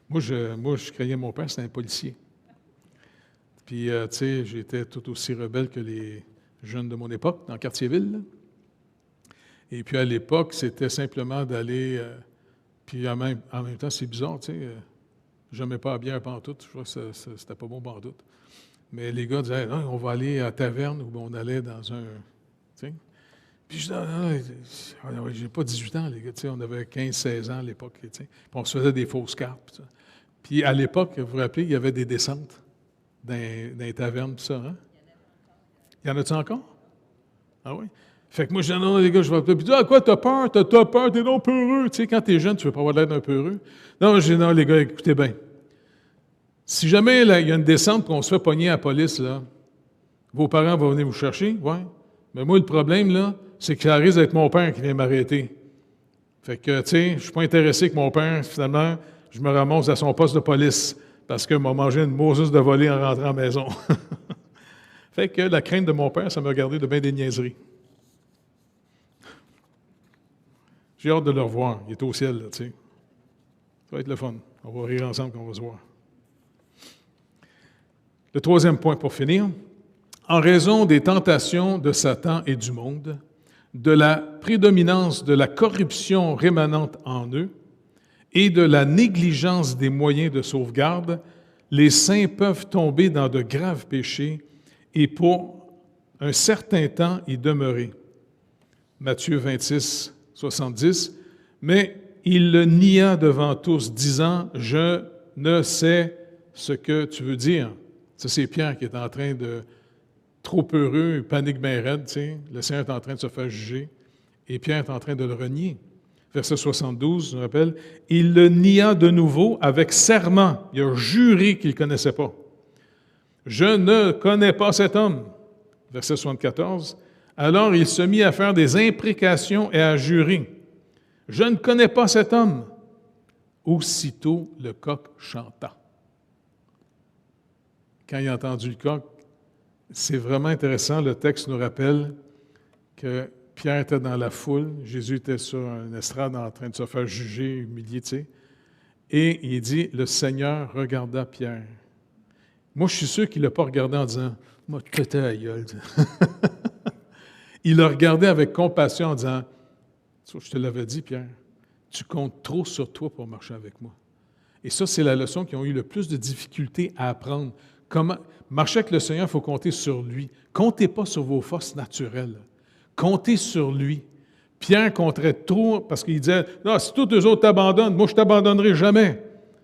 Moi, je craignais mon père, c'était un policier. Puis, tu sais, j'étais tout aussi rebelle que les jeunes de mon époque, dans Cartierville. Là. Et puis, à l'époque, c'était simplement d'aller... puis, en même temps, c'est bizarre, tu sais, je n'aimais pas la bière pantoute. Je crois que c'était pas bon pantoute. Mais les gars disaient, non, on va aller à la taverne, ou on allait dans un... Tu sais. Puis je disais, non, j'ai pas 18 ans, les gars, tu sais, on avait 15-16 ans à l'époque, tu sais. Puis on se faisait des fausses cartes. Puis à l'époque, vous vous rappelez, il y avait des descentes dans les tavernes, tout ça, hein? Il y en a-tu encore? Ah oui? Fait que moi, je dis, non, les gars, je vais... Puis tu dis, ah, quoi, t'as peur, t'es non peureux. Tu sais, quand t'es jeune, tu veux pas avoir l'air d'un peureux. Non, je dis, non, les gars, écoutez bien. Si jamais là, il y a une descente qu'on se fait pogner à la police, là, vos parents vont venir vous chercher, oui. Mais moi, le problème, là, c'est que ça risque d'être mon père qui vient m'arrêter. Fait que, tu sais, je ne suis pas intéressé que mon père, finalement, je me ramasse à son poste de police parce qu'il m'a mangé une Moses de volée en rentrant à la maison. Fait que la crainte de mon père, ça m'a gardé de bien des niaiseries. J'ai hâte de le revoir. Il est au ciel, là, tu sais. Ça va être le fun. On va rire ensemble quand on va se voir. Le troisième point pour finir. En raison des tentations de Satan et du monde, de la prédominance de la corruption rémanente en eux et de la négligence des moyens de sauvegarde, les saints peuvent tomber dans de graves péchés et pour un certain temps y demeurer. Matthieu 26, 70. Mais il le nia devant tous, disant, « Je ne sais ce que tu veux dire. » Ça, c'est Pierre qui est en train de... trop heureux, panique bien raide, tu sais. Le Seigneur est en train de se faire juger et Pierre est en train de le renier. Verset 72, je me rappelle, « Il le nia de nouveau avec serment. » Il a juré qu'il ne connaissait pas. « Je ne connais pas cet homme. » Verset 74, « Alors il se mit à faire des imprécations et à jurer. « Je ne connais pas cet homme. » Aussitôt le coq chanta. Quand il a entendu le coq, c'est vraiment intéressant. Le texte nous rappelle que Pierre était dans la foule, Jésus était sur une estrade en train de se faire juger, humilier, tu sais. Et il dit, le Seigneur regarda Pierre. Moi, je suis sûr qu'il ne l'a pas regardé en disant, « Moi, tu étais à gueule. » Il l'a regardé avec compassion en disant, « Je te l'avais dit, Pierre, tu comptes trop sur toi pour marcher avec moi. » Et ça, c'est la leçon qu'ils ont eu le plus de difficultés à apprendre. Comment marcher avec le Seigneur, il faut compter sur lui. Comptez pas sur vos forces naturelles. Comptez sur lui. Pierre compterait trop parce qu'il disait, « Non, si tous les autres t'abandonnent, moi, je ne t'abandonnerai jamais. »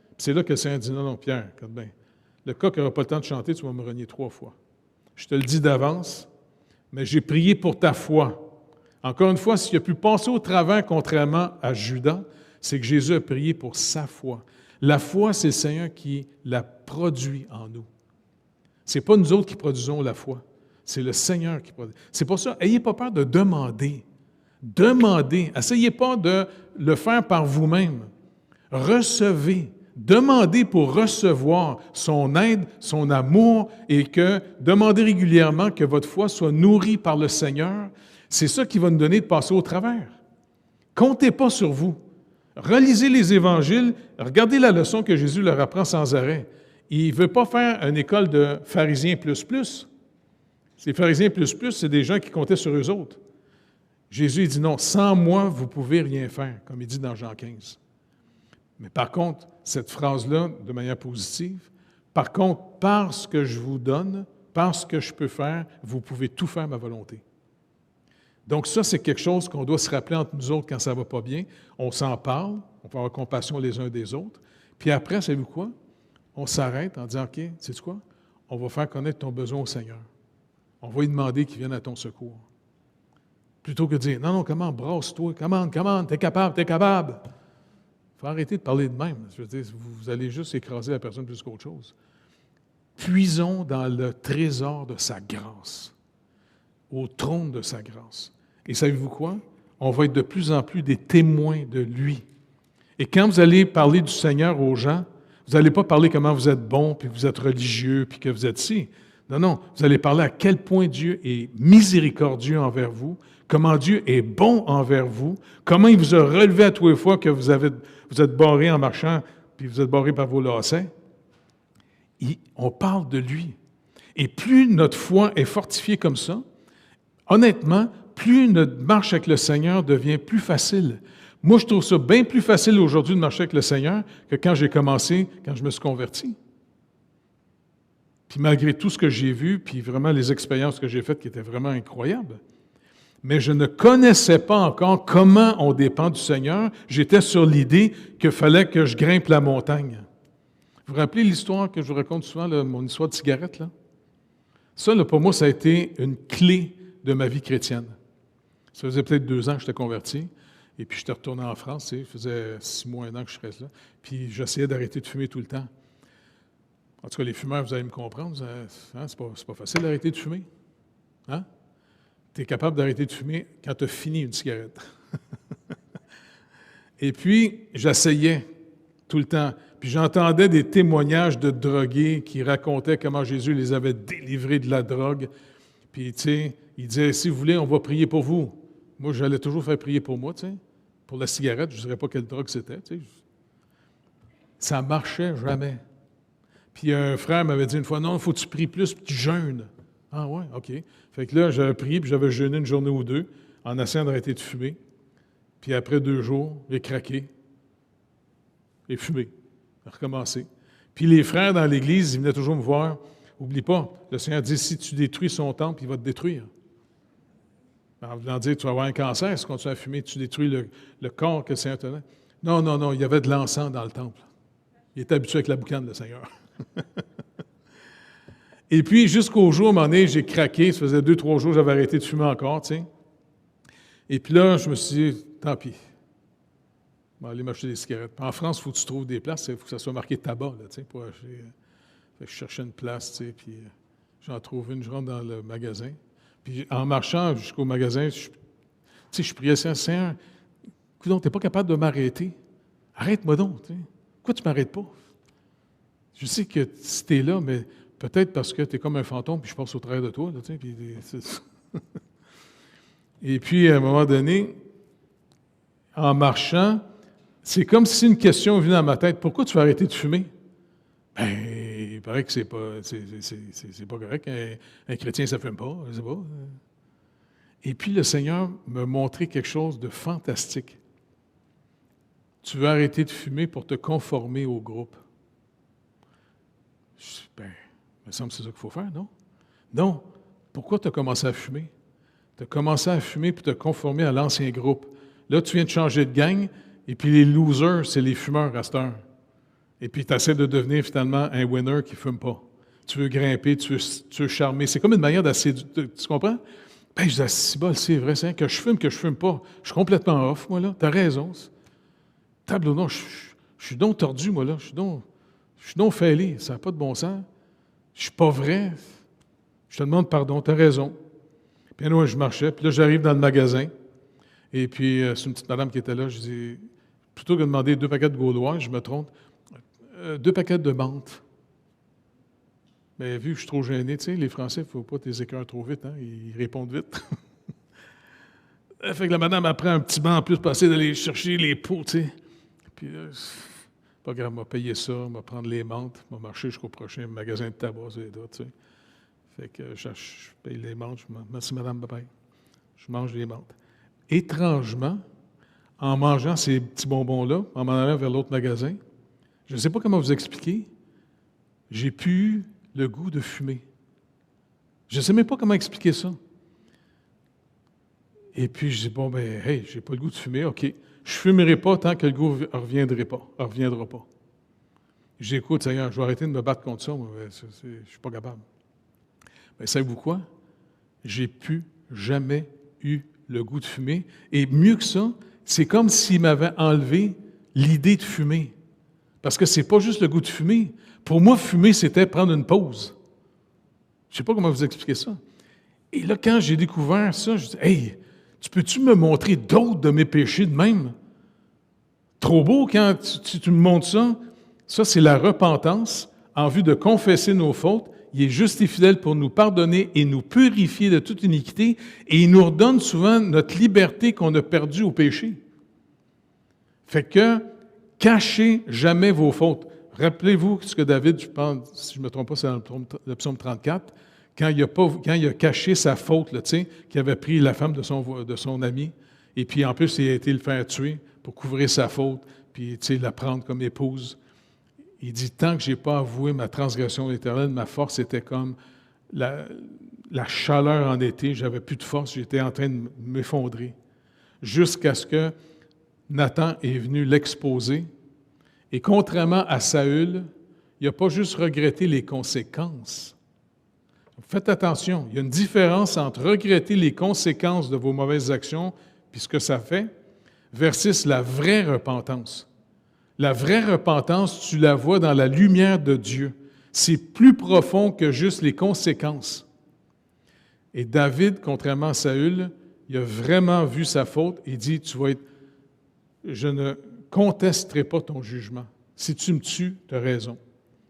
Puis c'est là que le Seigneur dit, « Non, non, Pierre, regarde bien. Le coq n'aura pas le temps de chanter, tu vas me renier 3 fois. Je te le dis d'avance, mais j'ai prié pour ta foi. » Encore une fois, s'il a pu passer au travers contrairement à Judas, c'est que Jésus a prié pour sa foi. La foi, c'est le Seigneur qui la produit en nous. Ce n'est pas nous autres qui produisons la foi. C'est le Seigneur qui produit. C'est pour ça, n'ayez pas peur de demander. Demandez. Essayez pas de le faire par vous-même. Recevez. Demandez pour recevoir son aide, son amour et que demandez régulièrement que votre foi soit nourrie par le Seigneur. C'est ça qui va nous donner de passer au travers. Comptez pas sur vous. Relisez les évangiles, regardez la leçon que Jésus leur apprend sans arrêt. Il ne veut pas faire une école de pharisiens plus plus. Ces pharisiens plus plus, c'est des gens qui comptaient sur eux autres. Jésus dit non, sans moi, vous ne pouvez rien faire, comme il dit dans Jean 15. Mais par contre, cette phrase-là, de manière positive, par contre, parce que je vous donne, parce que je peux faire, vous pouvez tout faire ma volonté. Donc ça, c'est quelque chose qu'on doit se rappeler entre nous autres quand ça ne va pas bien. On s'en parle, on peut avoir compassion les uns des autres. Puis après, savez-vous quoi? On s'arrête en disant, OK, sais-tu quoi? On va faire connaître ton besoin au Seigneur. On va lui demander qu'il vienne à ton secours. Plutôt que de dire, non, comment, brasse-toi, comment, t'es capable. Il faut arrêter de parler de même. Je veux dire, vous allez juste écraser la personne plus qu'autre chose. Puisons dans le trésor de sa grâce, au trône de sa grâce. Et savez-vous quoi? On va être de plus en plus des témoins de lui. Et quand vous allez parler du Seigneur aux gens, vous n'allez pas parler comment vous êtes bon, puis que vous êtes religieux, puis que vous êtes ci. Non, vous allez parler à quel point Dieu est miséricordieux envers vous, comment Dieu est bon envers vous, comment il vous a relevé à tous les fois que vous êtes barré en marchant, puis vous êtes barré par vos lacets. On parle de lui. Et plus notre foi est fortifiée comme ça, honnêtement, plus notre marche avec le Seigneur devient plus facile. Moi, je trouve ça bien plus facile aujourd'hui de marcher avec le Seigneur que quand j'ai commencé, quand je me suis converti. Puis malgré tout ce que j'ai vu, puis vraiment les expériences que j'ai faites qui étaient vraiment incroyables, mais je ne connaissais pas encore comment on dépend du Seigneur. J'étais sur l'idée qu'il fallait que je grimpe la montagne. Vous vous rappelez l'histoire que je vous raconte souvent, là, mon histoire de cigarette, là? Ça, là, pour moi, ça a été une clé de ma vie chrétienne. Ça faisait peut-être 2 ans que j'étais converti, et puis j'étais retourné en France, tu sais, ça faisait 6 mois, 1 an que je restais là, puis j'essayais d'arrêter de fumer tout le temps. En tout cas, les fumeurs, vous allez me comprendre, c'est pas facile d'arrêter de fumer. Hein? Tu es capable d'arrêter de fumer quand tu as fini une cigarette. Et puis, j'essayais tout le temps. Puis j'entendais des témoignages de drogués qui racontaient comment Jésus les avait délivrés de la drogue. Puis, tu sais, il disait, si vous voulez, on va prier pour vous. Moi, j'allais toujours faire prier pour moi, tu sais. Pour la cigarette, je ne dirais pas quelle drogue c'était, tu sais. Ça ne marchait jamais. Puis un frère m'avait dit une fois, non, il faut que tu pries plus, puis tu jeûnes. Ah ouais, OK. Fait que là, j'avais prié, puis j'avais jeûné une journée ou 2 en essayant d'arrêter de fumer. Puis après 2 jours, j'ai craqué et fumé. Recommencer. Puis les frères dans l'Église, ils venaient toujours me voir. Oublie pas, le Seigneur dit, si tu détruis son temple, il va te détruire. En voulant dire, tu vas avoir un cancer si tu continues à fumer, tu détruis le corps que le Seigneur te donne. Non, il y avait de l'encens dans le temple. Il était habitué avec la boucane, le Seigneur. Et puis, jusqu'au jour, à un moment donné, j'ai craqué. Ça faisait 2-3 jours, j'avais arrêté de fumer encore, tu sais. Et puis là, je me suis dit, tant pis. Je vais aller m'acheter des cigarettes. Puis en France, il faut que tu trouves des places, il faut que ça soit marqué tabac, là, tu sais, pour acheter. Fait que je cherchais une place, tu sais, puis j'en trouve une, je rentre dans le magasin. Puis en marchant jusqu'au magasin, je priais, Seigneur, écoute, t'es pas capable de m'arrêter. Arrête-moi donc, tu sais. Pourquoi tu ne m'arrêtes pas? Je sais que si tu es là, mais peut-être parce que tu es comme un fantôme, puis je passe au travers de toi, là, tu sais, puis Et puis, à un moment donné, en marchant, c'est comme si une question venait dans ma tête. Pourquoi tu vas arrêter de fumer? Ben, il paraît que c'est pas correct. Un chrétien, ça ne fume pas, je sais pas. Et puis, le Seigneur m'a montré quelque chose de fantastique. Tu veux arrêter de fumer pour te conformer au groupe. Je dis, ben, il me semble que c'est ça qu'il faut faire, non? Non. Pourquoi tu as commencé à fumer? Tu as commencé à fumer pour te conformer à l'ancien groupe. Là, tu viens de changer de gang, et puis les losers, c'est les fumeurs à cette heure. Et puis, tu essaies de devenir finalement un winner qui ne fume pas. Tu veux grimper, tu veux charmer. C'est comme une manière d'essayer. Tu comprends? Ben, je dis, c'est vrai, c'est que je fume pas. Je suis complètement off, moi, là. Tu as raison. Tableau, non, je suis donc tordu, moi, là. Je suis donc fêlé. Ça n'a pas de bon sens. Je suis pas vrai. Je te demande pardon, tu as raison. Puis là, je marchais, puis là, j'arrive dans le magasin, et puis c'est une petite madame qui était là, je dis, plutôt que de demander 2 paquets de Gaulois, je me trompe, 2 paquets de menthe. Mais vu que je suis trop gêné, tu sais, les Français, il ne faut pas tes écœurs trop vite, hein, ils répondent vite. Fait que la madame apprend un petit banc en plus pour essayer d'aller chercher les pots, tu sais. Puis pas grave, m'a payé ça, m'a prendre les menthes, m'a marché jusqu'au prochain magasin de tabac, tu sais. Fait que je paye les menthes, merci madame, bye-bye. Je mange les menthes. Étrangement, en mangeant ces petits bonbons-là, en m'en allant vers l'autre magasin, je ne sais pas comment vous expliquer, j'ai plus eu le goût de fumer. Je ne sais même pas comment expliquer ça. Et puis je dis, bon, ben, hey, j'ai pas le goût de fumer, OK. Je ne fumerai pas tant que le goût ne reviendra pas. Je dis, écoute, Seigneur, je vais arrêter de me battre contre ça, moi, je ne suis pas capable. Mais savez-vous quoi? J'ai plus jamais eu le goût de fumer. Et mieux que ça, c'est comme s'il m'avait enlevé l'idée de fumer. Parce que c'est pas juste le goût de fumer. Pour moi, fumer, c'était prendre une pause. Je ne sais pas comment vous expliquer ça. Et là, quand j'ai découvert ça, je dis, hey, tu peux-tu me montrer d'autres de mes péchés de même? Trop beau quand tu me montres ça. Ça, c'est la repentance en vue de confesser nos fautes. Il est juste et fidèle pour nous pardonner et nous purifier de toute iniquité, et il nous redonne souvent notre liberté qu'on a perdue au péché. Fait que, cachez jamais vos fautes. Rappelez-vous ce que David, je pense, si je ne me trompe pas, c'est dans le psaume 34, quand il a caché sa faute, là, qu'il avait pris la femme de son ami, et puis en plus, il a été le faire tuer pour couvrir sa faute, puis la prendre comme épouse. Il dit, tant que je n'ai pas avoué ma transgression éternelle, ma force était comme la chaleur en été, j'avais plus de force, j'étais en train de m'effondrer. Jusqu'à ce que Nathan est venu l'exposer. Et contrairement à Saül, il n'a pas juste regretté les conséquences. Faites attention, il y a une différence entre regretter les conséquences de vos mauvaises actions, puis ce que ça fait, versus la vraie repentance. La vraie repentance, tu la vois dans la lumière de Dieu. C'est plus profond que juste les conséquences. Et David, contrairement à Saül, il a vraiment vu sa faute et dit, je ne contesterai pas ton jugement. Si tu me tues, tu as raison.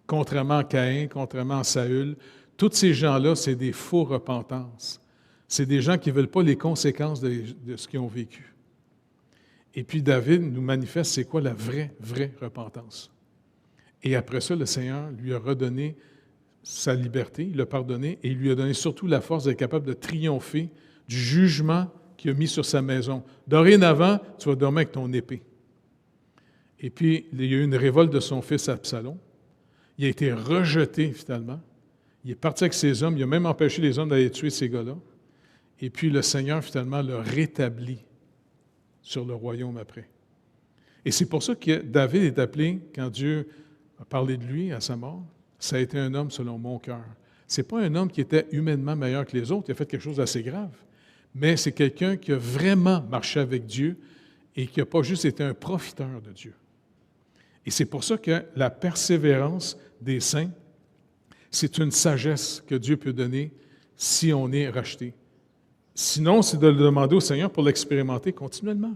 Contrairement à Caïn, contrairement à Saül, tous ces gens-là, c'est des faux repentances. C'est des gens qui ne veulent pas les conséquences de ce qu'ils ont vécu. Et puis David nous manifeste c'est quoi la vraie repentance. Et après ça, le Seigneur lui a redonné sa liberté, il l'a pardonné, et il lui a donné surtout la force d'être capable de triompher du jugement qu'il a mis sur sa maison. Dorénavant, tu vas dormir avec ton épée. Et puis, il y a eu une révolte de son fils Absalom. Il a été rejeté, finalement. Il est parti avec ses hommes, il a même empêché les hommes d'aller tuer ces gars-là. Et puis, le Seigneur, finalement, l'a rétabli sur le royaume après. Et c'est pour ça que David est appelé, quand Dieu a parlé de lui à sa mort, ça a été un homme selon mon cœur. Ce n'est pas un homme qui était humainement meilleur que les autres, il a fait quelque chose d'assez grave, mais c'est quelqu'un qui a vraiment marché avec Dieu et qui n'a pas juste été un profiteur de Dieu. Et c'est pour ça que la persévérance des saints, c'est une sagesse que Dieu peut donner si on est racheté. Sinon, c'est de le demander au Seigneur pour l'expérimenter continuellement.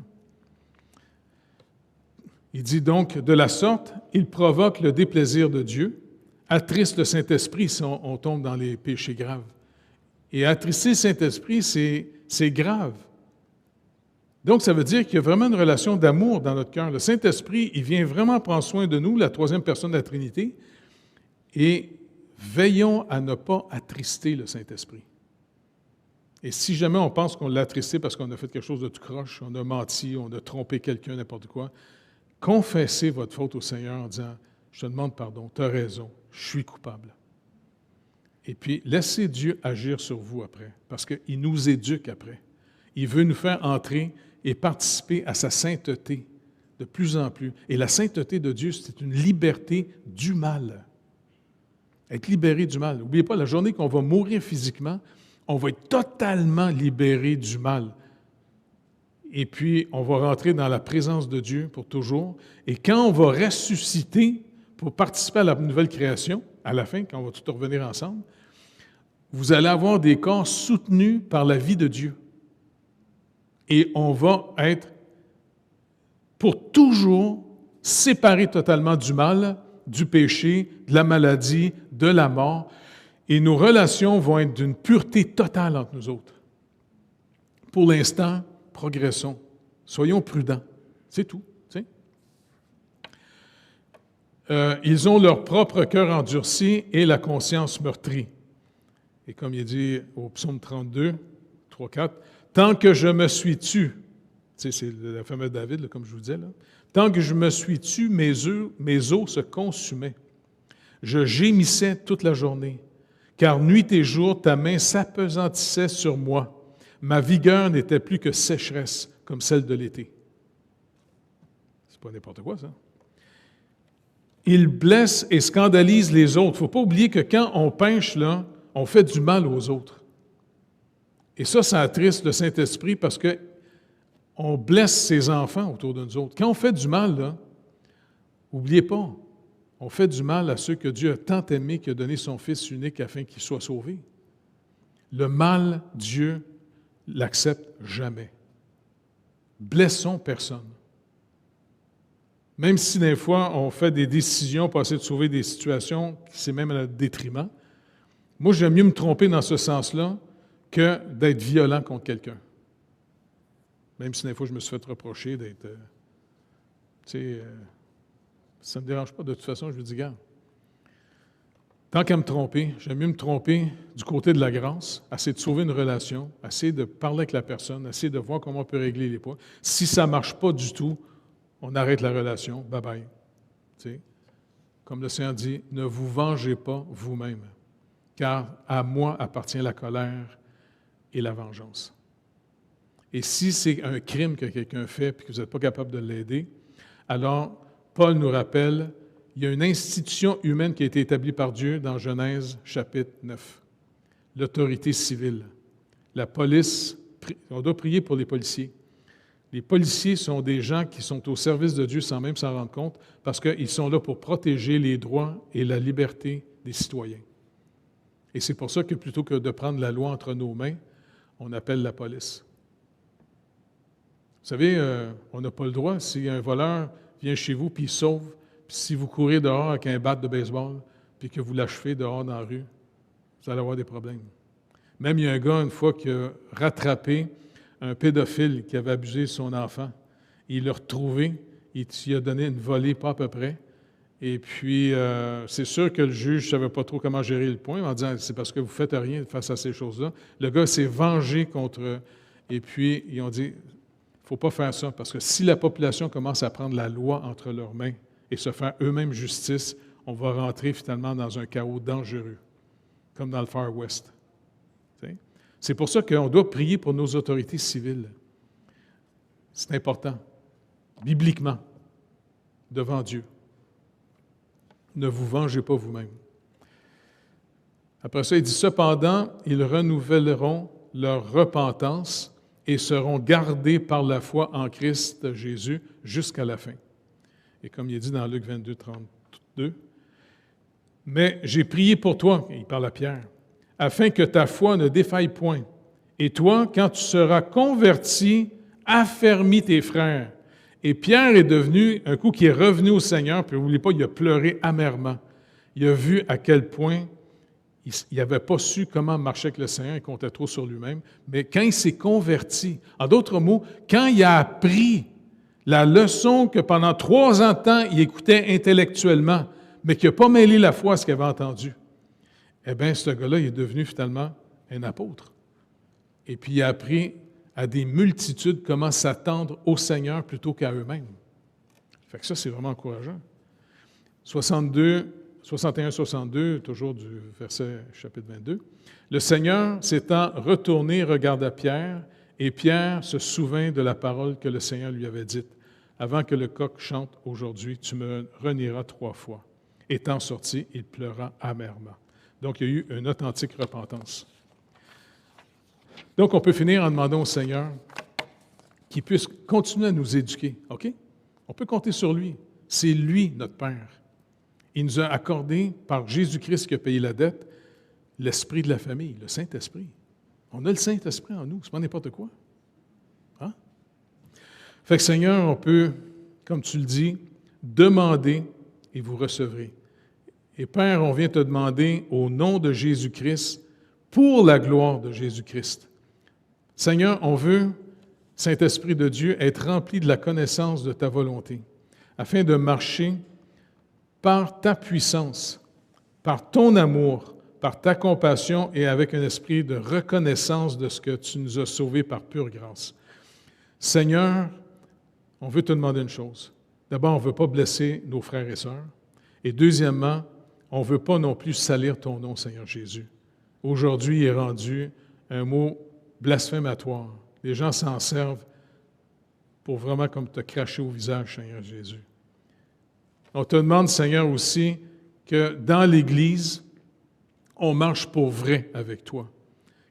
Il dit donc, de la sorte, il provoque le déplaisir de Dieu, attriste le Saint-Esprit si on tombe dans les péchés graves. Et attrister le Saint-Esprit, c'est grave. Donc, ça veut dire qu'il y a vraiment une relation d'amour dans notre cœur. Le Saint-Esprit, il vient vraiment prendre soin de nous, la troisième personne de la Trinité, et veillons à ne pas attrister le Saint-Esprit. Et si jamais on pense qu'on l'a attristé parce qu'on a fait quelque chose de tout croche, on a menti, on a trompé quelqu'un, n'importe quoi, confessez votre faute au Seigneur en disant « Je te demande pardon, tu as raison, je suis coupable. » Et puis, laissez Dieu agir sur vous après, parce qu'il nous éduque après. Il veut nous faire entrer et participer à sa sainteté de plus en plus. Et la sainteté de Dieu, c'est une liberté du mal. Être libéré du mal. N'oubliez pas, la journée qu'on va mourir physiquement, on va être totalement libéré du mal. Et puis, on va rentrer dans la présence de Dieu pour toujours. Et quand on va ressusciter pour participer à la nouvelle création, à la fin, quand on va tout revenir ensemble, vous allez avoir des corps soutenus par la vie de Dieu. Et on va être pour toujours séparés totalement du mal, du péché, de la maladie, de la mort. Et nos relations vont être d'une pureté totale entre nous autres. Pour l'instant, progressons. Soyons prudents. C'est tout. Ils ont leur propre cœur endurci et la conscience meurtrie. Et comme il dit au psaume 32, 3, 4, « Tant que je me suis tu », c'est le fameux David, là, comme je vous disais, là, « Tant que je me suis tu, mes os se consumaient. Je gémissais toute la journée, car nuit et jour, ta main s'appesantissait sur moi. Ma vigueur n'était plus que sécheresse, comme celle de l'été. » C'est pas n'importe quoi, ça. Ils blessent et scandalisent les autres. Il ne faut pas oublier que quand on pêche, là, on fait du mal aux autres. Et ça attriste le Saint-Esprit parce qu'on blesse ses enfants autour de nous autres. Quand on fait du mal, là, n'oubliez pas, on fait du mal à ceux que Dieu a tant aimés qu'il a donné son Fils unique afin qu'ils soient sauvés. Le mal, Dieu l'accepte jamais. Blessons personne. Même si des fois, on fait des décisions pour essayer de sauver des situations qui c'est même à notre détriment, moi, j'aime mieux me tromper dans ce sens-là que d'être violent contre quelqu'un. Même si des fois, je me suis fait reprocher d'être... ça ne me dérange pas. De toute façon, je vous dis, regarde, tant qu'à me tromper, j'aime mieux me tromper du côté de la grâce, essayer de sauver une relation, essayer de parler avec la personne, essayer de voir comment on peut régler les points. Si ça ne marche pas du tout, on arrête la relation, bye-bye. Comme le Seigneur dit, ne vous vengez pas vous-même, car à moi appartient la colère et la vengeance. Et si c'est un crime que quelqu'un fait et que vous n'êtes pas capable de l'aider, alors Paul nous rappelle, il y a une institution humaine qui a été établie par Dieu dans Genèse chapitre 9, l'autorité civile. La police, on doit prier pour les policiers. Les policiers sont des gens qui sont au service de Dieu sans même s'en rendre compte parce qu'ils sont là pour protéger les droits et la liberté des citoyens. Et c'est pour ça que plutôt que de prendre la loi entre nos mains, on appelle la police. Vous savez, on n'a pas le droit, si un voleur vient chez vous puis il sauve, puis si vous courez dehors avec un bat de baseball puis que vous l'achevez dehors dans la rue, vous allez avoir des problèmes. Même il y a un gars, une fois, qui a rattrapé un pédophile qui avait abusé de son enfant. Il l'a retrouvé, il a donné une volée, pas à peu près. Et puis, c'est sûr que le juge ne savait pas trop comment gérer le point, en disant « c'est parce que vous ne faites rien face à ces choses-là ». Le gars s'est vengé contre eux. Et puis, ils ont dit « il ne faut pas faire ça, parce que si la population commence à prendre la loi entre leurs mains et se faire eux-mêmes justice, on va rentrer finalement dans un chaos dangereux, comme dans le Far West. » C'est pour ça qu'on doit prier pour nos autorités civiles. C'est important, bibliquement, devant Dieu. Ne vous vengez pas vous-même. Après ça, il dit « Cependant, ils renouvelleront leur repentance et seront gardés par la foi en Christ Jésus jusqu'à la fin. Et comme il est dit dans Luc 22, 32, « Mais j'ai prié pour toi, il parle à Pierre, afin que ta foi ne défaille point. Et toi, quand tu seras converti, affermis tes frères. » Et Pierre est devenu, un coup qui est revenu au Seigneur, puis n'oubliez pas, il a pleuré amèrement. Il a vu à quel point il n'avait pas su comment marcher avec le Seigneur, il comptait trop sur lui-même. Mais quand il s'est converti, en d'autres mots, quand il a appris la leçon que pendant 3 ans de temps, il écoutait intellectuellement, mais qui n'a pas mêlé la foi à ce qu'il avait entendu, eh bien, ce gars-là, il est devenu finalement un apôtre. Et puis, il a appris à des multitudes comment s'attendre au Seigneur plutôt qu'à eux-mêmes. Fait que ça, c'est vraiment encourageant. 61-62, toujours du verset chapitre 22. « Le Seigneur s'étant retourné regarda Pierre, et Pierre se souvint de la parole que le Seigneur lui avait dite. Avant que le coq chante aujourd'hui, tu me renieras 3 fois. Étant sorti, il pleura amèrement. » Donc, il y a eu une authentique repentance. Donc, on peut finir en demandant au Seigneur qu'il puisse continuer à nous éduquer. OK? On peut compter sur lui. C'est lui, notre Père. Il nous a accordé, par Jésus-Christ qui a payé la dette, l'esprit de la famille, le Saint-Esprit. On a le Saint-Esprit en nous, c'est pas n'importe quoi. Hein? Fait que Seigneur, on peut, comme tu le dis, demander et vous recevrez. Et Père, on vient te demander au nom de Jésus-Christ, pour la gloire de Jésus-Christ. Seigneur, on veut, Saint-Esprit de Dieu, être rempli de la connaissance de ta volonté, afin de marcher par ta puissance, par ton amour, par ta compassion et avec un esprit de reconnaissance de ce que tu nous as sauvés par pure grâce. Seigneur, on veut te demander une chose. D'abord, on ne veut pas blesser nos frères et sœurs. Et deuxièmement, on ne veut pas non plus salir ton nom, Seigneur Jésus. Aujourd'hui, il est rendu un mot blasphématoire. Les gens s'en servent pour vraiment comme te cracher au visage, Seigneur Jésus. On te demande, Seigneur, aussi que dans l'Église, on marche pour vrai avec toi.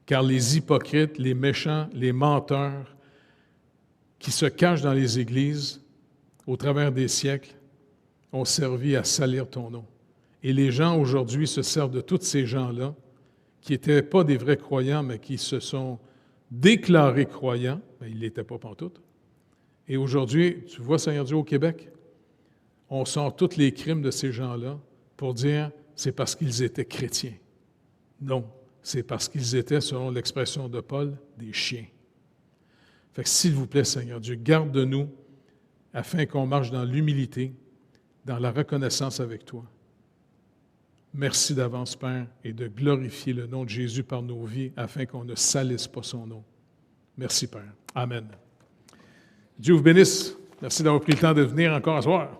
Car les hypocrites, les méchants, les menteurs qui se cachent dans les églises au travers des siècles ont servi à salir ton nom. Et les gens aujourd'hui se servent de tous ces gens-là qui n'étaient pas des vrais croyants, mais qui se sont déclarés croyants. Mais ils ne l'étaient pas pantoute. Et aujourd'hui, tu vois, Seigneur Dieu, au Québec, on sort tous les crimes de ces gens-là pour dire c'est parce qu'ils étaient chrétiens. Non, c'est parce qu'ils étaient, selon l'expression de Paul, des chiens. Fait que s'il vous plaît, Seigneur Dieu, garde-nous afin qu'on marche dans l'humilité, dans la reconnaissance avec toi. Merci d'avance, Père, et de glorifier le nom de Jésus par nos vies afin qu'on ne salisse pas son nom. Merci, Père. Amen. Dieu vous bénisse. Merci d'avoir pris le temps de venir encore ce soir.